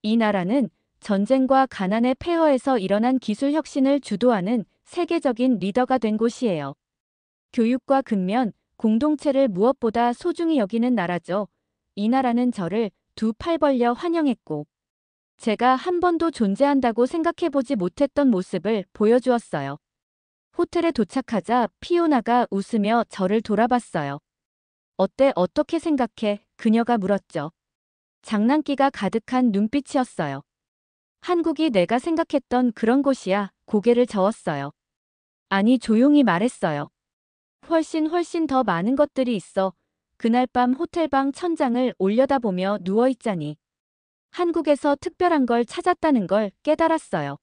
이 나라는 전쟁과 가난의 폐허에서 일어난 기술 혁신을 주도하는 세계적인 리더가 된 곳이에요. 교육과 근면, 공동체를 무엇보다 소중히 여기는 나라죠. 이 나라는 저를 두 팔 벌려 환영했고, 제가 한 번도 존재한다고 생각해보지 못했던 모습을 보여주었어요. 호텔에 도착하자 피오나가 웃으며 저를 돌아봤어요. 어때, 어떻게 생각해? 그녀가 물었죠. 장난기가 가득한 눈빛이었어요. 한국이 내가 생각했던 그런 곳이야. 고개를 저었어요. 아니, 조용히 말했어요. 훨씬 더 많은 것들이 있어. 그날 밤 호텔방 천장을 올려다보며 누워있자니 한국에서 특별한 걸 찾았다는 걸 깨달았어요.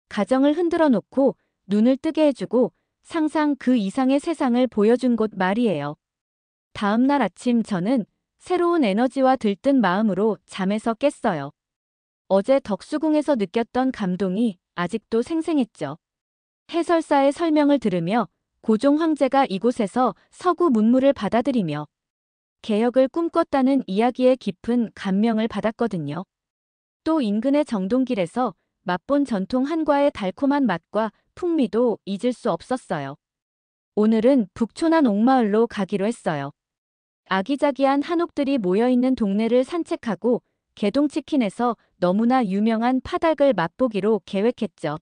가정을 흔들어 놓고 눈을 뜨게 해주고 상상 그 이상의 세상을 보여준 곳 말이에요. 다음 날 아침 저는 새로운 에너지와 들뜬 마음으로 잠에서 깼어요. 어제 덕수궁에서 느꼈던 감동이 아직도 생생했죠. 해설사의 설명을 들으며 고종 황제가 이곳에서 서구 문물을 받아들이며 개혁을 꿈꿨다는 이야기에 깊은 감명을 받았거든요. 또 인근의 정동길에서 맛본 전통 한과의 달콤한 맛과 풍미도 잊을 수 없었어요. 오늘은 북촌한 옥마을로 가기로 했어요. 아기자기한 한옥들이 모여있는 동네를 산책하고 개동치킨에서 너무나 유명한 파닭을 맛보기로 계획했죠.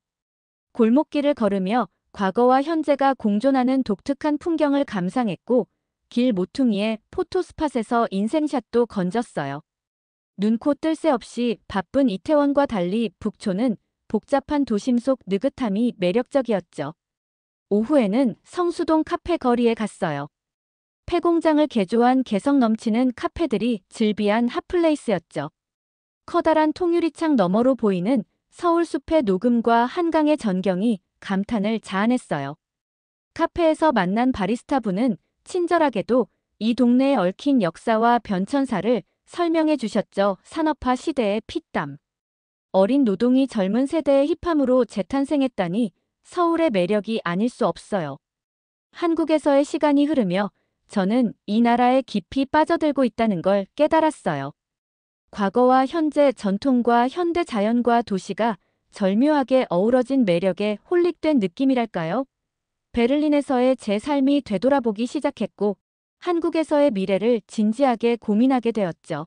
골목길을 걸으며 과거와 현재가 공존하는 독특한 풍경을 감상했고 길 모퉁이에 포토스팟에서 인생샷도 건졌어요. 눈코 뜰 새 없이 바쁜 이태원과 달리 북촌은 복잡한 도심 속 느긋함이 매력적이었죠. 오후에는 성수동 카페 거리에 갔어요. 폐공장을 개조한 개성 넘치는 카페들이 즐비한 핫플레이스였죠. 커다란 통유리창 너머로 보이는 서울 숲의 녹음과 한강의 전경이 감탄을 자아냈어요. 카페에서 만난 바리스타분은 친절하게도 이 동네에 얽힌 역사와 변천사를 설명해 주셨죠. 산업화 시대의 피땀. 어린 노동이 젊은 세대의 힙함으로 재탄생했다니 서울의 매력이 아닐 수 없어요. 한국에서의 시간이 흐르며 저는 이 나라에 깊이 빠져들고 있다는 걸 깨달았어요. 과거와 현재, 전통과 현대 자연과 도시가 절묘하게 어우러진 매력에 홀릭된 느낌이랄까요? 베를린에서의 제 삶이 되돌아보기 시작했고 한국에서의 미래를 진지하게 고민하게 되었죠.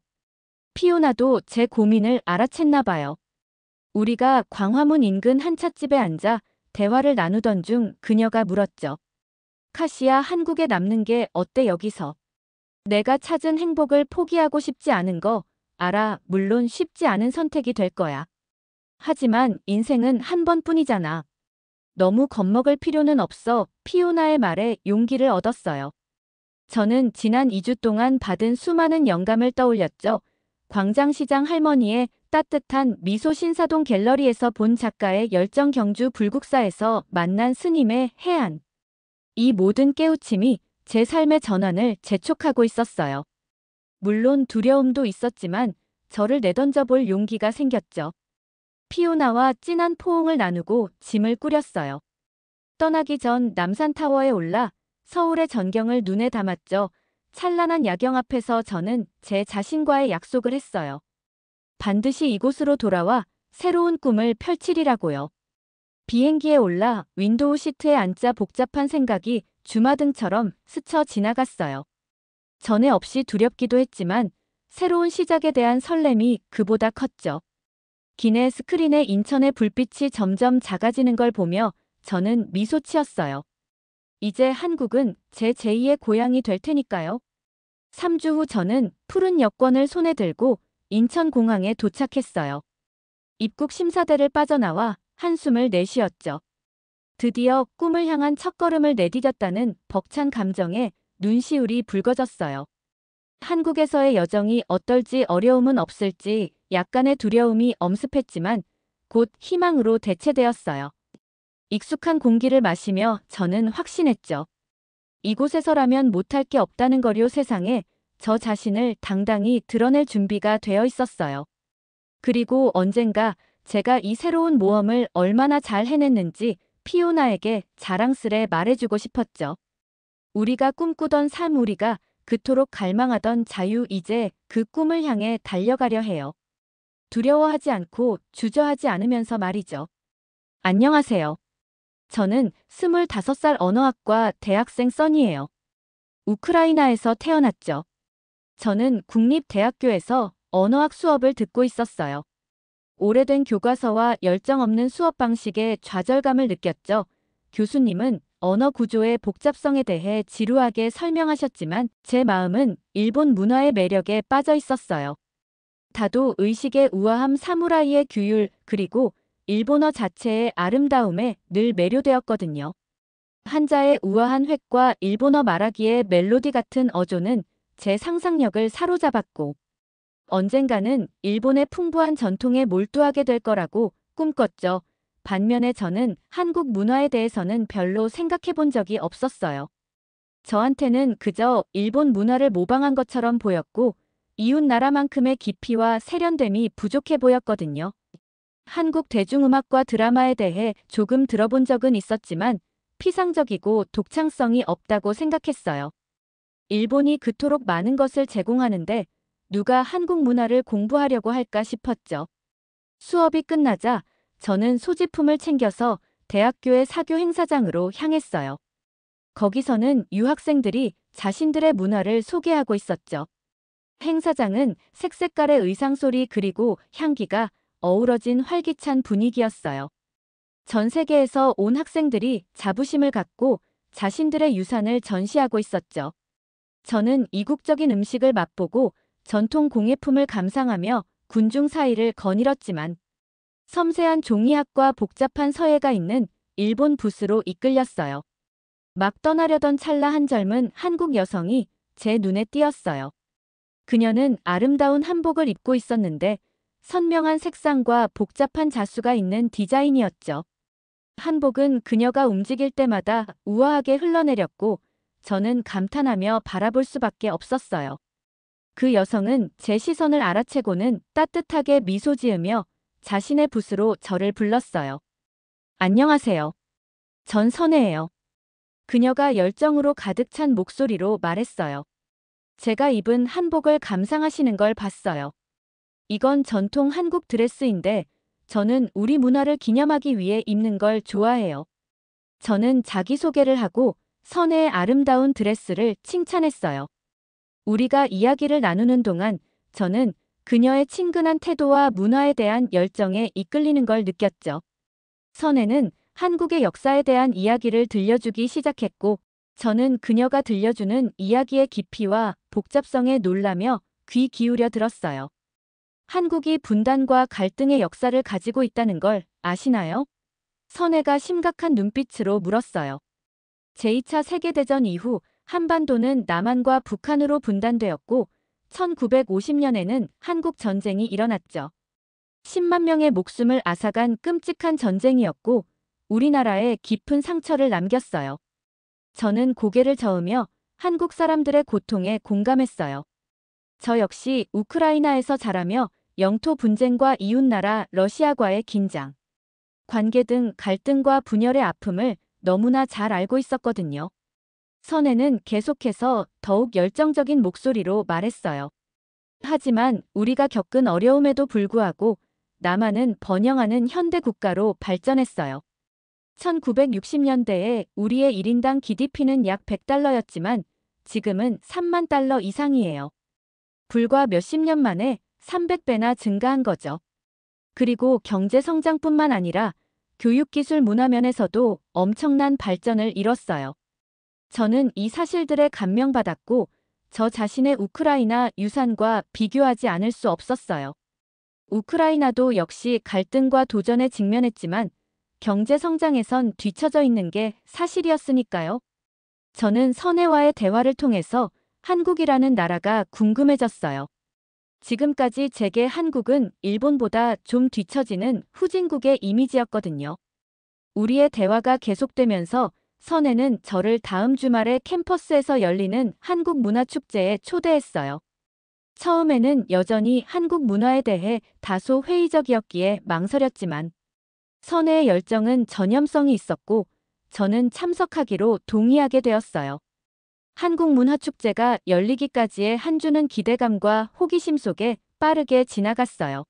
피오나도 제 고민을 알아챘나 봐요. 우리가 광화문 인근 한 찻집에 앉아 대화를 나누던 중 그녀가 물었죠. 카시야, 한국에 남는 게 어때 여기서? 내가 찾은 행복을 포기하고 싶지 않은 거 알아. 물론 쉽지 않은 선택이 될 거야. 하지만 인생은 한 번뿐이잖아. 너무 겁먹을 필요는 없어. 피오나의 말에 용기를 얻었어요. 저는 지난 2주 동안 받은 수많은 영감을 떠올렸죠. 광장시장 할머니의 따뜻한 미소, 신사동 갤러리에서 본 작가의 열정, 경주 불국사에서 만난 스님의 해안. 이 모든 깨우침이 제 삶의 전환을 재촉하고 있었어요. 물론 두려움도 있었지만 저를 내던져 볼 용기가 생겼죠. 피오나와 진한 포옹을 나누고 짐을 꾸렸어요. 떠나기 전 남산타워에 올라 서울의 전경을 눈에 담았죠. 찬란한 야경 앞에서 저는 제 자신과의 약속을 했어요. 반드시 이곳으로 돌아와 새로운 꿈을 펼치리라고요. 비행기에 올라 윈도우 시트에 앉자 복잡한 생각이 주마등처럼 스쳐 지나갔어요. 전에 없이 두렵기도 했지만 새로운 시작에 대한 설렘이 그보다 컸죠. 기내 스크린에 인천의 불빛이 점점 작아지는 걸 보며 저는 미소 지었어요. 이제 한국은 제 제2의 고향이 될 테니까요. 3주 후 저는 푸른 여권을 손에 들고 인천공항에 도착했어요. 입국 심사대를 빠져나와 한숨을 내쉬었죠. 드디어 꿈을 향한 첫걸음을 내디뎠다는 벅찬 감정에 눈시울이 붉어졌어요. 한국에서의 여정이 어떨지, 어려움은 없을지 약간의 두려움이 엄습했지만 곧 희망으로 대체되었어요. 익숙한 공기를 마시며 저는 확신했죠. 이곳에서라면 못할 게 없다는 거요. 세상에 저 자신을 당당히 드러낼 준비가 되어 있었어요. 그리고 언젠가 제가 이 새로운 모험을 얼마나 잘 해냈는지 피오나에게 자랑스레 말해주고 싶었죠. 우리가 꿈꾸던 삶, 우리가 그토록 갈망하던 자유, 이제 그 꿈을 향해 달려가려 해요. 두려워하지 않고 주저하지 않으면서 말이죠. 안녕하세요. 저는 25살 언어학과 대학생 써니예요. 우크라이나에서 태어났죠. 저는 국립대학교에서 언어학 수업을 듣고 있었어요. 오래된 교과서와 열정 없는 수업 방식에 좌절감을 느꼈죠. 교수님은 언어 구조의 복잡성에 대해 지루하게 설명하셨지만 제 마음은 일본 문화의 매력에 빠져 있었어요. 다도 의식의 우아함, 사무라이의 규율, 그리고 일본어 자체의 아름다움에 늘 매료되었거든요. 한자의 우아한 획과 일본어 말하기의 멜로디 같은 어조는 제 상상력을 사로잡았고 언젠가는 일본의 풍부한 전통에 몰두하게 될 거라고 꿈꿨죠. 반면에 저는 한국 문화에 대해서는 별로 생각해 본 적이 없었어요. 저한테는 그저 일본 문화를 모방한 것처럼 보였고 이웃 나라만큼의 깊이와 세련됨이 부족해 보였거든요. 한국 대중음악과 드라마에 대해 조금 들어본 적은 있었지만 피상적이고 독창성이 없다고 생각했어요. 일본이 그토록 많은 것을 제공하는데 누가 한국 문화를 공부하려고 할까 싶었죠. 수업이 끝나자 저는 소지품을 챙겨서 대학교의 사교 행사장으로 향했어요. 거기서는 유학생들이 자신들의 문화를 소개하고 있었죠. 행사장은 색색깔의 의상 소리 그리고 향기가 어우러진 활기찬 분위기였어요. 전 세계에서 온 학생들이 자부심을 갖고 자신들의 유산을 전시하고 있었죠. 저는 이국적인 음식을 맛보고 전통 공예품을 감상하며 군중 사이를 거닐었지만 섬세한 종이학과 복잡한 서예가 있는 일본 붓으로 이끌렸어요. 막 떠나려던 찰나 한 젊은 한국 여성이 제 눈에 띄었어요. 그녀는 아름다운 한복을 입고 있었는데 선명한 색상과 복잡한 자수가 있는 디자인이었죠. 한복은 그녀가 움직일 때마다 우아하게 흘러내렸고 저는 감탄하며 바라볼 수밖에 없었어요. 그 여성은 제 시선을 알아채고는 따뜻하게 미소 지으며 자신의 붓으로 저를 불렀어요. 안녕하세요. 전 선혜예요. 그녀가 열정으로 가득 찬 목소리로 말했어요. 제가 입은 한복을 감상하시는 걸 봤어요. 이건 전통 한국 드레스인데 저는 우리 문화를 기념하기 위해 입는 걸 좋아해요. 저는 자기소개를 하고 선혜의 아름다운 드레스를 칭찬했어요. 우리가 이야기를 나누는 동안 저는 그녀의 친근한 태도와 문화에 대한 열정에 이끌리는 걸 느꼈죠. 선혜는 한국의 역사에 대한 이야기를 들려주기 시작했고 저는 그녀가 들려주는 이야기의 깊이와 복잡성에 놀라며 귀 기울여 들었어요. 한국이 분단과 갈등의 역사를 가지고 있다는 걸 아시나요? 선혜가 심각한 눈빛으로 물었어요. 제2차 세계대전 이후 한반도는 남한과 북한으로 분단되었고 1950년에는 한국 전쟁이 일어났죠. 10만 명의 목숨을 앗아간 끔찍한 전쟁이었고 우리나라에 깊은 상처를 남겼어요. 저는 고개를 저으며 한국 사람들의 고통에 공감했어요. 저 역시 우크라이나에서 자라며 영토 분쟁과 이웃나라 러시아과의 긴장, 관계 등 갈등과 분열의 아픔을 너무나 잘 알고 있었거든요. 선혜는 계속해서 더욱 열정적인 목소리로 말했어요. 하지만 우리가 겪은 어려움에도 불구하고 남한은 번영하는 현대 국가로 발전했어요. 1960년대에 우리의 1인당 GDP는 약 100달러였지만 지금은 3만 달러 이상이에요. 불과 몇십 년 만에 300배나 증가한 거죠. 그리고 경제 성장뿐만 아니라 교육기술 문화면에서도 엄청난 발전을 이뤘어요. 저는 이 사실들에 감명받았고 저 자신의 우크라이나 유산과 비교하지 않을 수 없었어요. 우크라이나도 역시 갈등과 도전에 직면했지만 경제 성장에선 뒤처져 있는 게 사실이었으니까요. 저는 선혜와의 대화를 통해서 한국이라는 나라가 궁금해졌어요. 지금까지 제게 한국은 일본보다 좀 뒤처지는 후진국의 이미지였거든요. 우리의 대화가 계속되면서 선혜는 저를 다음 주말에 캠퍼스에서 열리는 한국 문화축제에 초대했어요. 처음에는 여전히 한국 문화에 대해 다소 회의적이었기에 망설였지만 선혜의 열정은 전염성이 있었고 저는 참석하기로 동의하게 되었어요. 한국 문화축제가 열리기까지의 한 주는 기대감과 호기심 속에 빠르게 지나갔어요.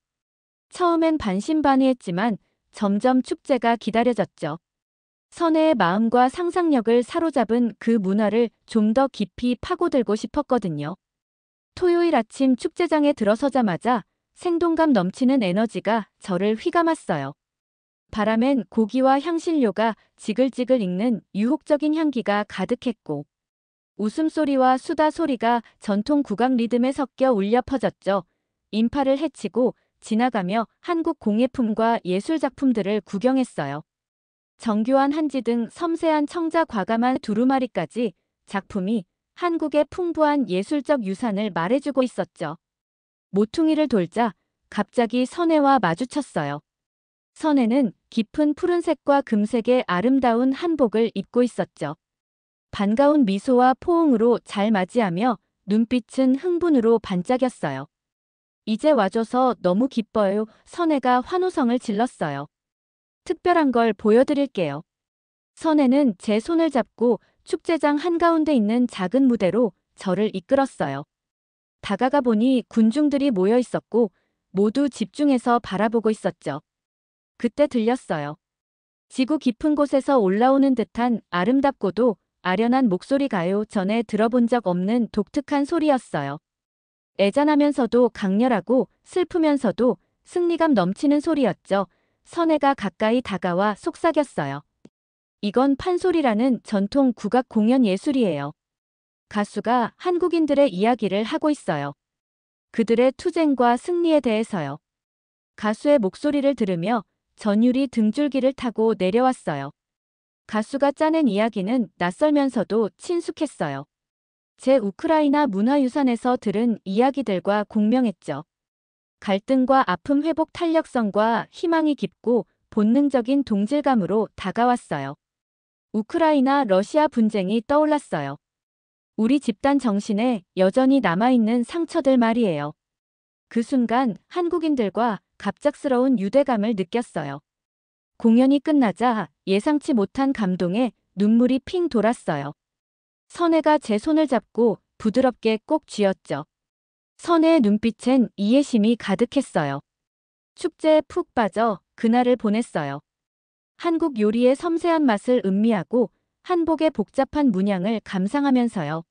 처음엔 반신반의했지만 점점 축제가 기다려졌죠. 선혜의 마음과 상상력을 사로잡은 그 문화를 좀 더 깊이 파고들고 싶었거든요. 토요일 아침 축제장에 들어서자마자 생동감 넘치는 에너지가 저를 휘감았어요. 바람엔 고기와 향신료가 지글지글 익는 유혹적인 향기가 가득했고 웃음소리와 수다 소리가 전통 국악 리듬에 섞여 울려 퍼졌죠. 인파를 헤치고 지나가며 한국 공예품과 예술작품들을 구경했어요. 정교한 한지 등 섬세한 청자 과감한 두루마리까지 작품이 한국의 풍부한 예술적 유산을 말해주고 있었죠. 모퉁이를 돌자 갑자기 선혜와 마주쳤어요. 선혜는 깊은 푸른색과 금색의 아름다운 한복을 입고 있었죠. 반가운 미소와 포옹으로 잘 맞이하며 눈빛은 흥분으로 반짝였어요. 이제 와줘서 너무 기뻐요. 선혜가 환호성을 질렀어요. 특별한 걸 보여드릴게요. 선혜는 제 손을 잡고 축제장 한가운데 있는 작은 무대로 저를 이끌었어요. 다가가 보니 군중들이 모여 있었고 모두 집중해서 바라보고 있었죠. 그때 들렸어요. 지구 깊은 곳에서 올라오는 듯한 아름답고도 아련한 목소리가요. 전에 들어본 적 없는 독특한 소리였어요. 애잔하면서도 강렬하고 슬프면서도 승리감 넘치는 소리였죠. 선혜가 가까이 다가와 속삭였어요. 이건 판소리라는 전통 국악 공연 예술이에요. 가수가 한국인들의 이야기를 하고 있어요. 그들의 투쟁과 승리에 대해서요. 가수의 목소리를 들으며 전율이 등줄기를 타고 내려왔어요. 가수가 짜낸 이야기는 낯설면서도 친숙했어요. 제 우크라이나 문화유산에서 들은 이야기들과 공명했죠. 갈등과 아픔 회복 탄력성과 희망이 깊고 본능적인 동질감으로 다가왔어요. 우크라이나 러시아 분쟁이 떠올랐어요. 우리 집단 정신에 여전히 남아있는 상처들 말이에요. 그 순간 한국인들과 갑작스러운 유대감을 느꼈어요. 공연이 끝나자 예상치 못한 감동에 눈물이 핑 돌았어요. 선혜가 제 손을 잡고 부드럽게 꼭 쥐었죠. 선혜의 눈빛엔 이해심이 가득했어요. 축제에 푹 빠져 그날을 보냈어요. 한국 요리의 섬세한 맛을 음미하고 한복의 복잡한 문양을 감상하면서요.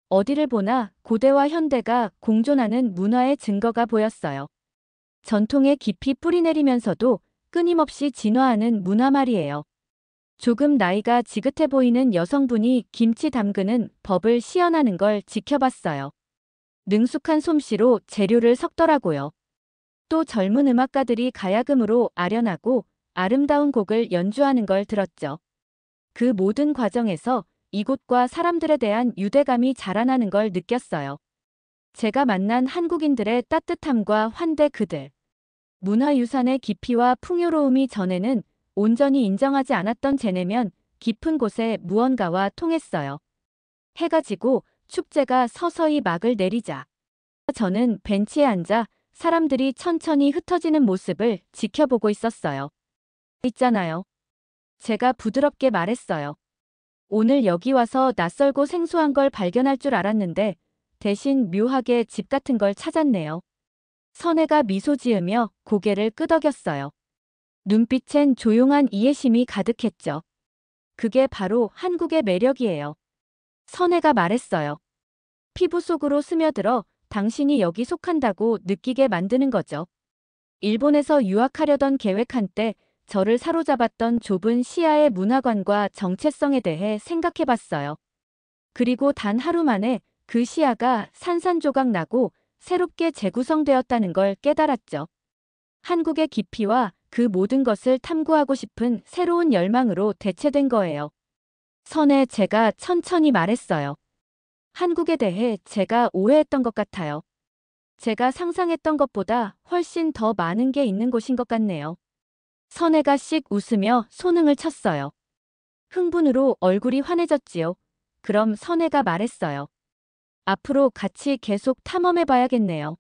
어디를 보나 고대와 현대가 공존하는 문화의 증거가 보였어요. 전통에 깊이 뿌리내리면서도 끊임없이 진화하는 문화 말이에요. 조금 나이가 지긋해 보이는 여성분이 김치 담그는 법을 시연하는 걸 지켜봤어요. 능숙한 솜씨로 재료를 섞더라고요. 또 젊은 음악가들이 가야금으로 아련하고 아름다운 곡을 연주하는 걸 들었죠. 그 모든 과정에서 이곳과 사람들에 대한 유대감이 자라나는 걸 느꼈어요. 제가 만난 한국인들의 따뜻함과 환대 그들. 문화유산의 깊이와 풍요로움이 전에는 온전히 인정하지 않았던 제 내면 깊은 곳에 무언가와 통했어요. 해가 지고 축제가 서서히 막을 내리자 저는 벤치에 앉아 사람들이 천천히 흩어지는 모습을 지켜보고 있었어요. 있잖아요. 제가 부드럽게 말했어요. 오늘 여기 와서 낯설고 생소한 걸 발견할 줄 알았는데 대신 묘하게 집 같은 걸 찾았네요. 선혜가 미소 지으며 고개를 끄덕였어요. 눈빛엔 조용한 이해심이 가득했죠. 그게 바로 한국의 매력이에요. 선혜가 말했어요. 피부 속으로 스며들어 당신이 여기 속한다고 느끼게 만드는 거죠. 일본에서 유학하려던 계획 한때 저를 사로잡았던 좁은 시야의 문화관과 정체성에 대해 생각해봤어요. 그리고 단 하루 만에 그 시야가 산산조각 나고 새롭게 재구성되었다는 걸 깨달았죠. 한국의 깊이와 그 모든 것을 탐구하고 싶은 새로운 열망으로 대체된 거예요. 선에 제가 천천히 말했어요. 한국에 대해 제가 오해했던 것 같아요. 제가 상상했던 것보다 훨씬 더 많은 게 있는 곳인 것 같네요. 선혜가 씩 웃으며 손흥을 쳤어요. 흥분으로 얼굴이 환해졌지요. 그럼 선혜가 말했어요. 앞으로 같이 계속 탐험해봐야겠네요.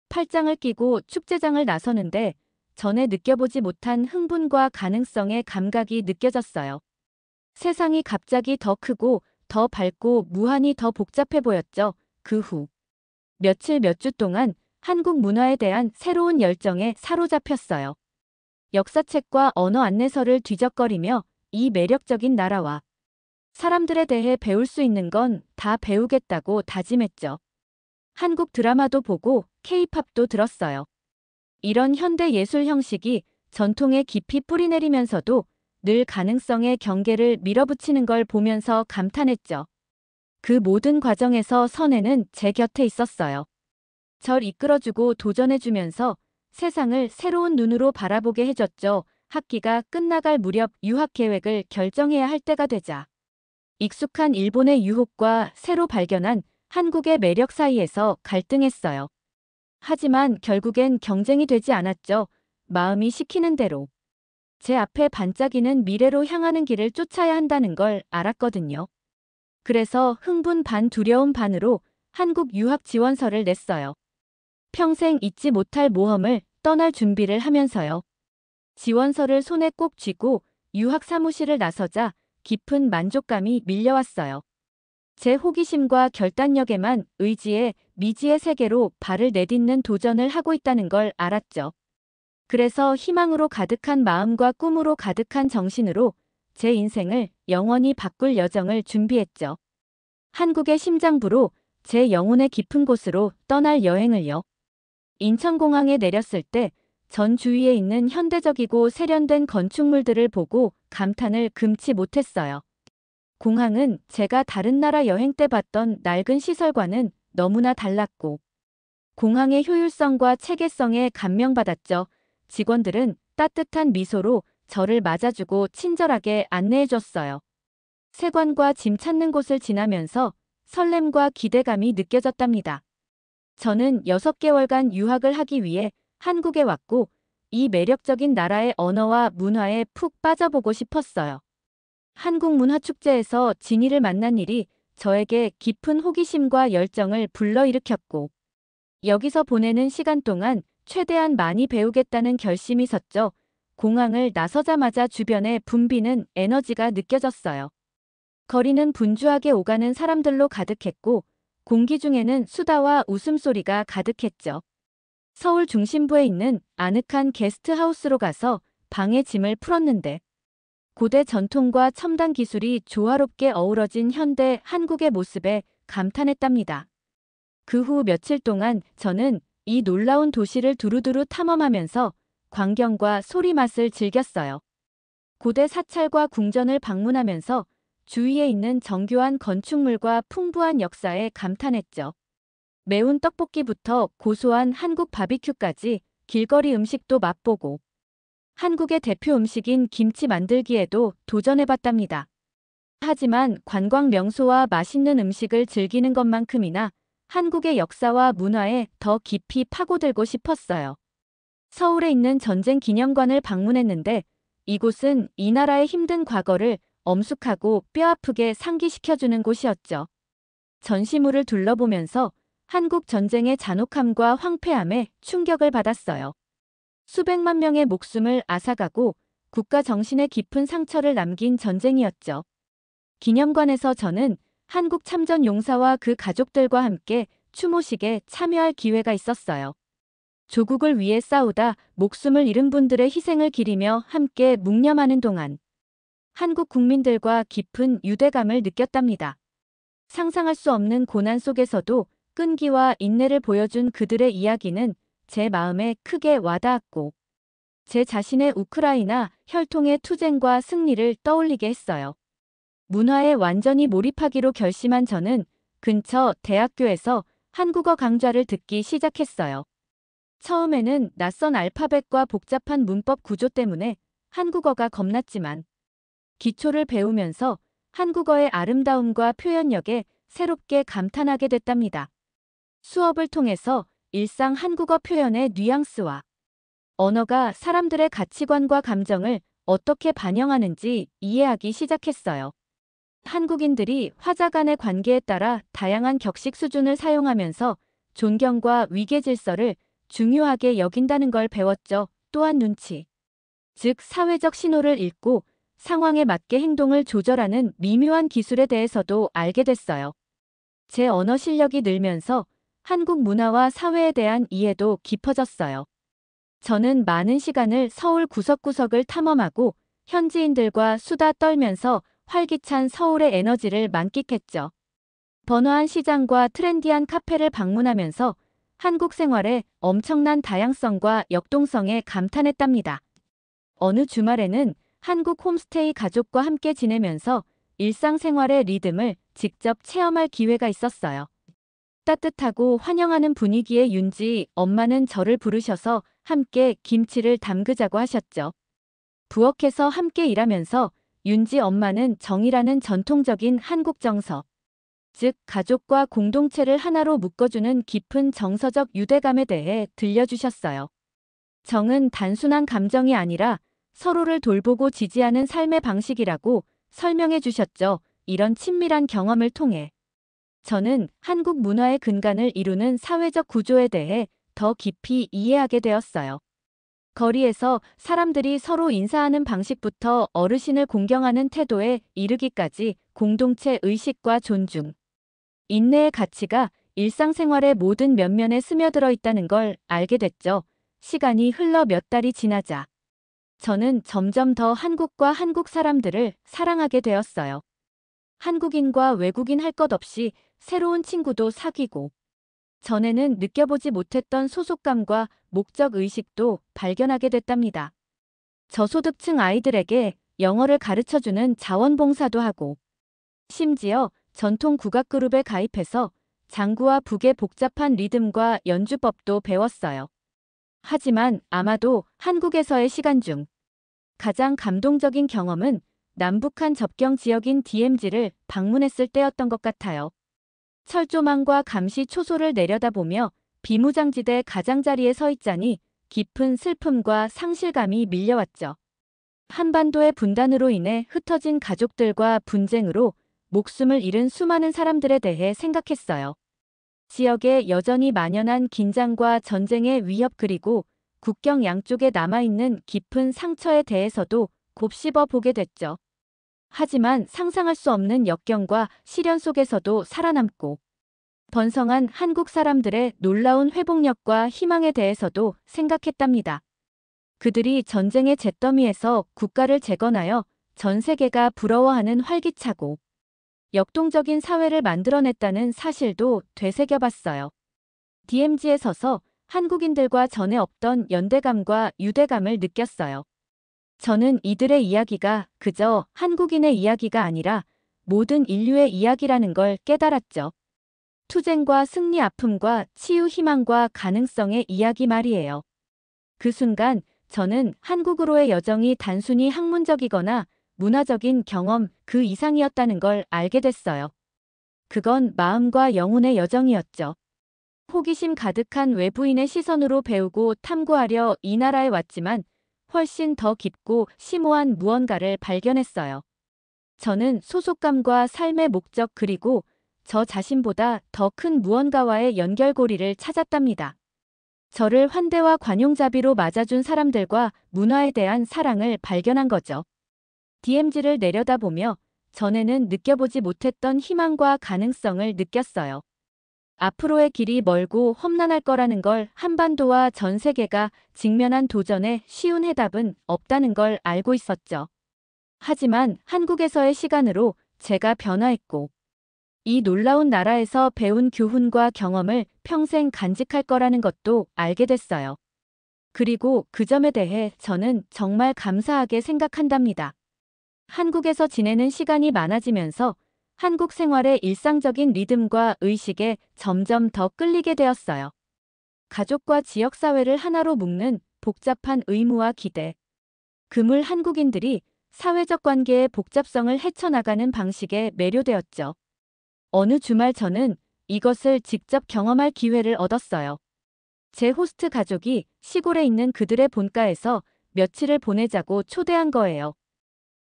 팔짱을 끼고 축제장을 나서는데 전에 느껴보지 못한 흥분과 가능성의 감각이 느껴졌어요. 세상이 갑자기 더 크고 더 밝고 무한히 더 복잡해 보였죠. 그 후 며칠 몇 주 동안 한국 문화에 대한 새로운 열정에 사로잡혔어요. 역사책과 언어 안내서를 뒤적거리며 이 매력적인 나라와 사람들에 대해 배울 수 있는 건 다 배우겠다고 다짐했죠. 한국 드라마도 보고 K-팝도 들었어요. 이런 현대 예술 형식이 전통에 깊이 뿌리내리면서도 늘 가능성의 경계를 밀어붙이는 걸 보면서 감탄했죠. 그 모든 과정에서 선혜는 제 곁에 있었어요. 절 이끌어주고 도전해주면서 세상을 새로운 눈으로 바라보게 해줬죠. 학기가 끝나갈 무렵 유학 계획을 결정해야 할 때가 되자 익숙한 일본의 유혹과 새로 발견한 한국의 매력 사이에서 갈등했어요. 하지만 결국엔 경쟁이 되지 않았죠. 마음이 시키는 대로. 제 앞에 반짝이는 미래로 향하는 길을 쫓아야 한다는 걸 알았거든요. 그래서 흥분 반 두려움 반으로 한국 유학 지원서를 냈어요. 평생 잊지 못할 모험을 떠날 준비를 하면서요. 지원서를 손에 꼭 쥐고 유학 사무실을 나서자 깊은 만족감이 밀려왔어요. 제 호기심과 결단력에만 의지해 미지의 세계로 발을 내딛는 도전을 하고 있다는 걸 알았죠. 그래서 희망으로 가득한 마음과 꿈으로 가득한 정신으로 제 인생을 영원히 바꿀 여정을 준비했죠. 한국의 심장부로 제 영혼의 깊은 곳으로 떠날 여행을요. 인천공항에 내렸을 때 전 주위에 있는 현대적이고 세련된 건축물들을 보고 감탄을 금치 못했어요. 공항은 제가 다른 나라 여행 때 봤던 낡은 시설과는 너무나 달랐고 공항의 효율성과 체계성에 감명받았죠. 직원들은 따뜻한 미소로 저를 맞아주고 친절하게 안내해줬어요. 세관과 짐 찾는 곳을 지나면서 설렘과 기대감이 느껴졌답니다. 저는 6개월간 유학을 하기 위해 한국에 왔고 이 매력적인 나라의 언어와 문화에 푹 빠져보고 싶었어요. 한국 문화축제에서 진이를 만난 일이 저에게 깊은 호기심과 열정을 불러일으켰고 여기서 보내는 시간 동안 최대한 많이 배우겠다는 결심이 섰죠. 공항을 나서자마자 주변에 붐비는 에너지가 느껴졌어요. 거리는 분주하게 오가는 사람들로 가득했고 공기 중에는 수다와 웃음소리가 가득했죠. 서울 중심부에 있는 아늑한 게스트하우스로 가서 방에 짐을 풀었는데 고대 전통과 첨단 기술이 조화롭게 어우러진 현대 한국의 모습에 감탄했답니다. 그 후 며칠 동안 저는 이 놀라운 도시를 두루두루 탐험하면서 광경과 소리 맛을 즐겼어요. 고대 사찰과 궁전을 방문하면서 주위에 있는 정교한 건축물과 풍부한 역사에 감탄했죠. 매운 떡볶이부터 고소한 한국 바비큐까지 길거리 음식도 맛보고 한국의 대표 음식인 김치 만들기에도 도전해봤답니다. 하지만 관광 명소와 맛있는 음식을 즐기는 것만큼이나 한국의 역사와 문화에 더 깊이 파고들고 싶었어요. 서울에 있는 전쟁 기념관을 방문했는데 이곳은 이 나라의 힘든 과거를 엄숙하고 뼈아프게 상기시켜주는 곳이었죠. 전시물을 둘러보면서 한국 전쟁의 잔혹함과 황폐함에 충격을 받았어요. 수백만 명의 목숨을 앗아가고 국가 정신에 깊은 상처를 남긴 전쟁이었죠. 기념관에서 저는 한국 참전 용사와 그 가족들과 함께 추모식에 참여할 기회가 있었어요. 조국을 위해 싸우다 목숨을 잃은 분들의 희생을 기리며 함께 묵념하는 동안 한국 국민들과 깊은 유대감을 느꼈답니다. 상상할 수 없는 고난 속에서도 끈기와 인내를 보여준 그들의 이야기는 제 마음에 크게 와닿았고 제 자신의 우크라이나 혈통의 투쟁과 승리를 떠올리게 했어요. 문화에 완전히 몰입하기로 결심한 저는 근처 대학교에서 한국어 강좌를 듣기 시작했어요. 처음에는 낯선 알파벳과 복잡한 문법 구조 때문에 한국어가 겁났지만 기초를 배우면서 한국어의 아름다움과 표현력에 새롭게 감탄하게 됐답니다. 수업을 통해서 일상 한국어 표현의 뉘앙스와 언어가 사람들의 가치관과 감정을 어떻게 반영하는지 이해하기 시작했어요. 한국인들이 화자 간의 관계에 따라 다양한 격식 수준을 사용하면서 존경과 위계 질서를 중요하게 여긴다는 걸 배웠죠. 또한 눈치, 즉 사회적 신호를 읽고 상황에 맞게 행동을 조절하는 미묘한 기술에 대해서도 알게 됐어요. 제 언어 실력이 늘면서 한국 문화와 사회에 대한 이해도 깊어졌어요. 저는 많은 시간을 서울 구석구석을 탐험하고 현지인들과 수다 떨면서 활기찬 서울의 에너지를 만끽했죠. 번화한 시장과 트렌디한 카페를 방문하면서 한국 생활의 엄청난 다양성과 역동성에 감탄했답니다. 어느 주말에는 한국 홈스테이 가족과 함께 지내면서 일상생활의 리듬을 직접 체험할 기회가 있었어요. 따뜻하고 환영하는 분위기의 윤지 엄마는 저를 부르셔서 함께 김치를 담그자고 하셨죠. 부엌에서 함께 일하면서 윤지 엄마는 정이라는 전통적인 한국 정서, 즉 가족과 공동체를 하나로 묶어주는 깊은 정서적 유대감에 대해 들려주셨어요. 정은 단순한 감정이 아니라 서로를 돌보고 지지하는 삶의 방식이라고 설명해 주셨죠. 이런 친밀한 경험을 통해 저는 한국 문화의 근간을 이루는 사회적 구조에 대해 더 깊이 이해하게 되었어요. 거리에서 사람들이 서로 인사하는 방식부터 어르신을 공경하는 태도에 이르기까지 공동체 의식과 존중, 인내의 가치가 일상생활의 모든 면면에 스며들어 있다는 걸 알게 됐죠. 시간이 흘러 몇 달이 지나자 저는 점점 더 한국과 한국 사람들을 사랑하게 되었어요. 한국인과 외국인 할 것 없이 새로운 친구도 사귀고 전에는 느껴보지 못했던 소속감과 목적 의식도 발견하게 됐답니다. 저소득층 아이들에게 영어를 가르쳐주는 자원봉사도 하고 심지어 전통 국악그룹에 가입해서 장구와 북의 복잡한 리듬과 연주법도 배웠어요. 하지만 아마도 한국에서의 시간 중 가장 감동적인 경험은 남북한 접경 지역인 DMZ를 방문했을 때였던 것 같아요. 철조망과 감시 초소를 내려다보며 비무장지대 가장자리에 서 있자니 깊은 슬픔과 상실감이 밀려왔죠. 한반도의 분단으로 인해 흩어진 가족들과 분쟁으로 목숨을 잃은 수많은 사람들에 대해 생각했어요. 지역에 여전히 만연한 긴장과 전쟁의 위협 그리고 국경 양쪽에 남아있는 깊은 상처에 대해서도 곱씹어 보게 됐죠. 하지만 상상할 수 없는 역경과 시련 속에서도 살아남고 번성한 한국 사람들의 놀라운 회복력과 희망에 대해서도 생각했답니다. 그들이 전쟁의 잿더미에서 국가를 재건하여 전 세계가 부러워하는 활기차고 역동적인 사회를 만들어냈다는 사실도 되새겨봤어요. DMZ에 서서 한국인들과 전에 없던 연대감과 유대감을 느꼈어요. 저는 이들의 이야기가 그저 한국인의 이야기가 아니라 모든 인류의 이야기라는 걸 깨달았죠. 투쟁과 승리, 아픔과 치유, 희망과 가능성의 이야기 말이에요. 그 순간 저는 한국으로의 여정이 단순히 학문적이거나 문화적인 경험 그 이상이었다는 걸 알게 됐어요. 그건 마음과 영혼의 여정이었죠. 호기심 가득한 외부인의 시선으로 배우고 탐구하려 이 나라에 왔지만 훨씬 더 깊고 심오한 무언가를 발견했어요. 저는 소속감과 삶의 목적 그리고 저 자신보다 더 큰 무언가와의 연결고리를 찾았답니다. 저를 환대와 관용자비로 맞아준 사람들과 문화에 대한 사랑을 발견한 거죠. DMZ를 내려다보며 전에는 느껴보지 못했던 희망과 가능성을 느꼈어요. 앞으로의 길이 멀고 험난할 거라는 걸, 한반도와 전 세계가 직면한 도전에 쉬운 해답은 없다는 걸 알고 있었죠. 하지만 한국에서의 시간으로 제가 변화했고 이 놀라운 나라에서 배운 교훈과 경험을 평생 간직할 거라는 것도 알게 됐어요. 그리고 그 점에 대해 저는 정말 감사하게 생각한답니다. 한국에서 지내는 시간이 많아지면서 한국 생활의 일상적인 리듬과 의식에 점점 더 끌리게 되었어요. 가족과 지역사회를 하나로 묶는 복잡한 의무와 기대. 그물 한국인들이 사회적 관계의 복잡성을 헤쳐나가는 방식에 매료되었죠. 어느 주말 저는 이것을 직접 경험할 기회를 얻었어요. 제 호스트 가족이 시골에 있는 그들의 본가에서 며칠을 보내자고 초대한 거예요.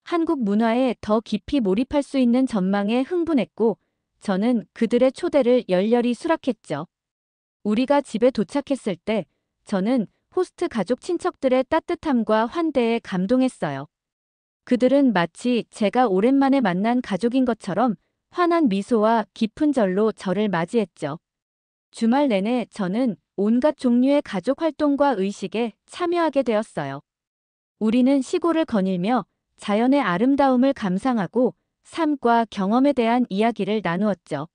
한국 문화에 더 깊이 몰입할 수 있는 전망에 흥분했고 저는 그들의 초대를 열렬히 수락했죠. 우리가 집에 도착했을 때 저는 호스트 가족 친척들의 따뜻함과 환대에 감동했어요. 그들은 마치 제가 오랜만에 만난 가족인 것처럼 환한 미소와 깊은 절로 저를 맞이했죠. 주말 내내 저는 온갖 종류의 가족 활동과 의식에 참여하게 되었어요. 우리는 시골을 거닐며 자연의 아름다움을 감상하고 삶과 경험에 대한 이야기를 나누었죠.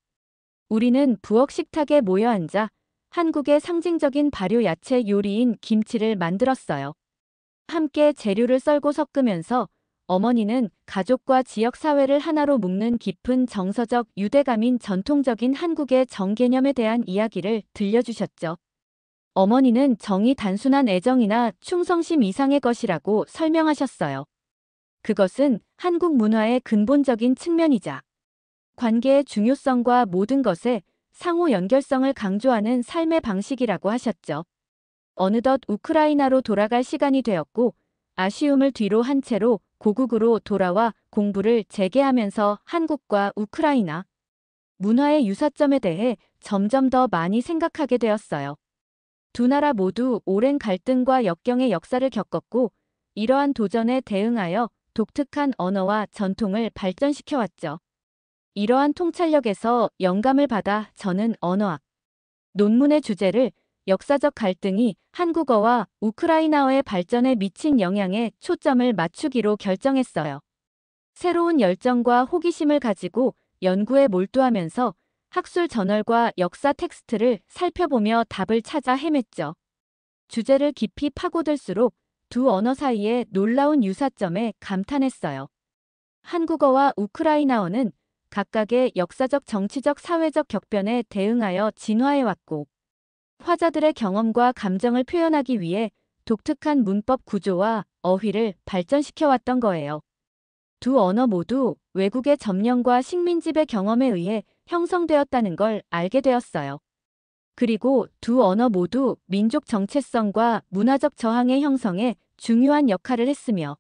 우리는 부엌 식탁에 모여 앉아 한국의 상징적인 발효 야채 요리인 김치를 만들었어요. 함께 재료를 썰고 섞으면서 어머니는 가족과 지역 사회를 하나로 묶는 깊은 정서적 유대감인 전통적인 한국의 정개념에 대한 이야기를 들려주셨죠. 어머니는 정이 단순한 애정이나 충성심 이상의 것이라고 설명하셨어요. 그것은 한국 문화의 근본적인 측면이자 관계의 중요성과 모든 것에 상호 연결성을 강조하는 삶의 방식이라고 하셨죠. 어느덧 우크라이나로 돌아갈 시간이 되었고 아쉬움을 뒤로 한 채로 고국으로 돌아와 공부를 재개하면서 한국과 우크라이나 문화의 유사점에 대해 점점 더 많이 생각하게 되었어요. 두 나라 모두 오랜 갈등과 역경의 역사를 겪었고 이러한 도전에 대응하여 독특한 언어와 전통을 발전시켜왔죠. 이러한 통찰력에서 영감을 받아 저는 언어학 논문의 주제를 역사적 갈등이 한국어와 우크라이나어의 발전에 미친 영향에 초점을 맞추기로 결정했어요. 새로운 열정과 호기심을 가지고 연구에 몰두하면서 학술 저널과 역사 텍스트를 살펴보며 답을 찾아 헤맸죠. 주제를 깊이 파고들수록 두 언어 사이의 놀라운 유사점에 감탄했어요. 한국어와 우크라이나어는 각각의 역사적, 정치적, 사회적 격변에 대응하여 진화해왔고 화자들의 경험과 감정을 표현하기 위해 독특한 문법 구조와 어휘를 발전시켜왔던 거예요. 두 언어 모두 외국의 점령과 식민지배 경험에 의해 형성되었다는 걸 알게 되었어요. 그리고 두 언어 모두 민족 정체성과 문화적 저항의 형성에 중요한 역할을 했으며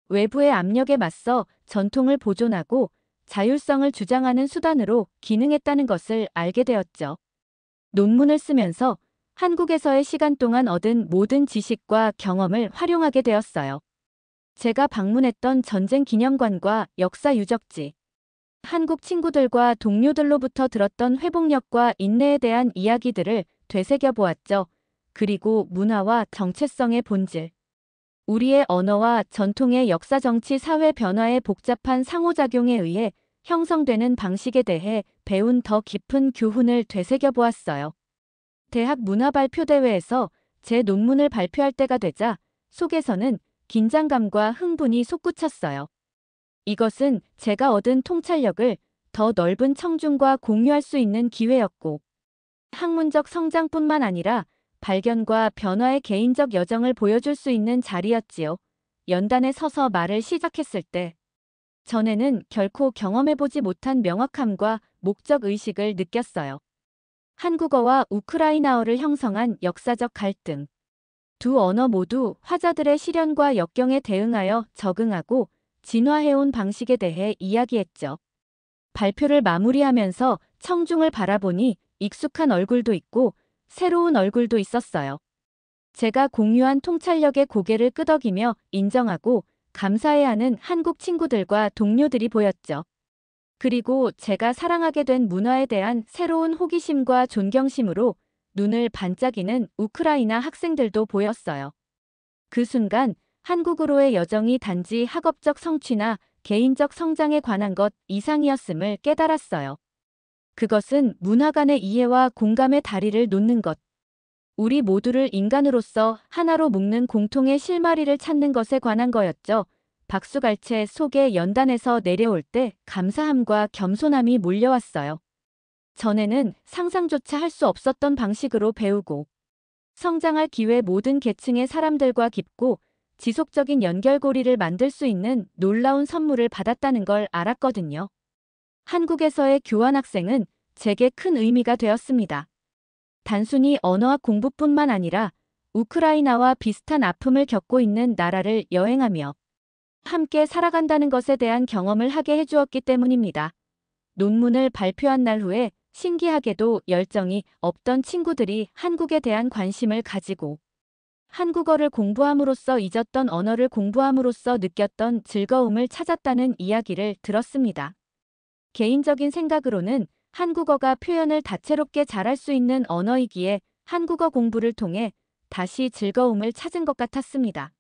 외부의 압력에 맞서 전통을 보존하고 자율성을 주장하는 수단으로 기능했다는 것을 알게 되었죠. 논문을 쓰면서 한국에서의 시간 동안 얻은 모든 지식과 경험을 활용하게 되었어요. 제가 방문했던 전쟁 기념관과 역사 유적지, 한국 친구들과 동료들로부터 들었던 회복력과 인내에 대한 이야기들을 되새겨보았죠. 그리고 문화와 정체성의 본질, 우리의 언어와 전통의 역사, 정치, 사회 변화의 복잡한 상호작용에 의해 형성되는 방식에 대해 배운 더 깊은 교훈을 되새겨보았어요. 대학 문화발표대회에서 제 논문을 발표할 때가 되자 속에서는 긴장감과 흥분이 솟구쳤어요. 이것은 제가 얻은 통찰력을 더 넓은 청중과 공유할 수 있는 기회였고 학문적 성장뿐만 아니라 발견과 변화의 개인적 여정을 보여줄 수 있는 자리였지요. 연단에 서서 말을 시작했을 때 전에는 결코 경험해보지 못한 명확함과 목적의식을 느꼈어요. 한국어와 우크라이나어를 형성한 역사적 갈등. 두 언어 모두 화자들의 시련과 역경에 대응하여 적응하고 진화해온 방식에 대해 이야기했죠. 발표를 마무리하면서 청중을 바라보니 익숙한 얼굴도 있고 새로운 얼굴도 있었어요. 제가 공유한 통찰력의 고개를 끄덕이며 인정하고 감사해하는 한국 친구들과 동료들이 보였죠. 그리고 제가 사랑하게 된 문화에 대한 새로운 호기심과 존경심으로 눈을 반짝이는 우크라이나 학생들도 보였어요. 그 순간 한국으로의 여정이 단지 학업적 성취나 개인적 성장에 관한 것 이상이었음을 깨달았어요. 그것은 문화 간의 이해와 공감의 다리를 놓는 것. 우리 모두를 인간으로서 하나로 묶는 공통의 실마리를 찾는 것에 관한 거였죠. 박수갈채 속의 연단에서 내려올 때 감사함과 겸손함이 몰려왔어요. 전에는 상상조차 할 수 없었던 방식으로 배우고 성장할 기회 모든 계층의 사람들과 깊고 지속적인 연결고리를 만들 수 있는 놀라운 선물을 받았다는 걸 알았거든요. 한국에서의 교환학생은 제게 큰 의미가 되었습니다. 단순히 언어학 공부뿐만 아니라 우크라이나와 비슷한 아픔을 겪고 있는 나라를 여행하며 함께 살아간다는 것에 대한 경험을 하게 해주었기 때문입니다. 논문을 발표한 날 후에 신기하게도 열정이 없던 친구들이 한국에 대한 관심을 가지고 한국어를 공부함으로써 잊었던 언어를 공부함으로써 느꼈던 즐거움을 찾았다는 이야기를 들었습니다. 개인적인 생각으로는 한국어가 표현을 다채롭게 잘할 수 있는 언어이기에 한국어 공부를 통해 다시 즐거움을 찾은 것 같았습니다.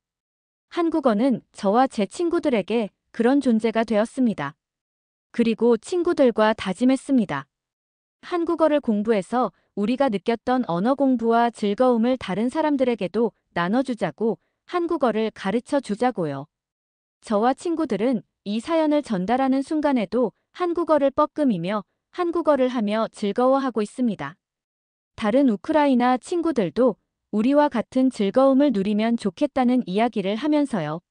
한국어는 저와 제 친구들에게 그런 존재가 되었습니다. 그리고 친구들과 다짐했습니다. 한국어를 공부해서 우리가 느꼈던 언어 공부와 즐거움을 다른 사람들에게도 나눠주자고 한국어를 가르쳐 주자고요. 저와 친구들은 이 사연을 전달하는 순간에도 한국어를 뻐끔이며 한국어를 하며 즐거워하고 있습니다. 다른 우크라이나 친구들도 우리와 같은 즐거움을 누리면 좋겠다는 이야기를 하면서요.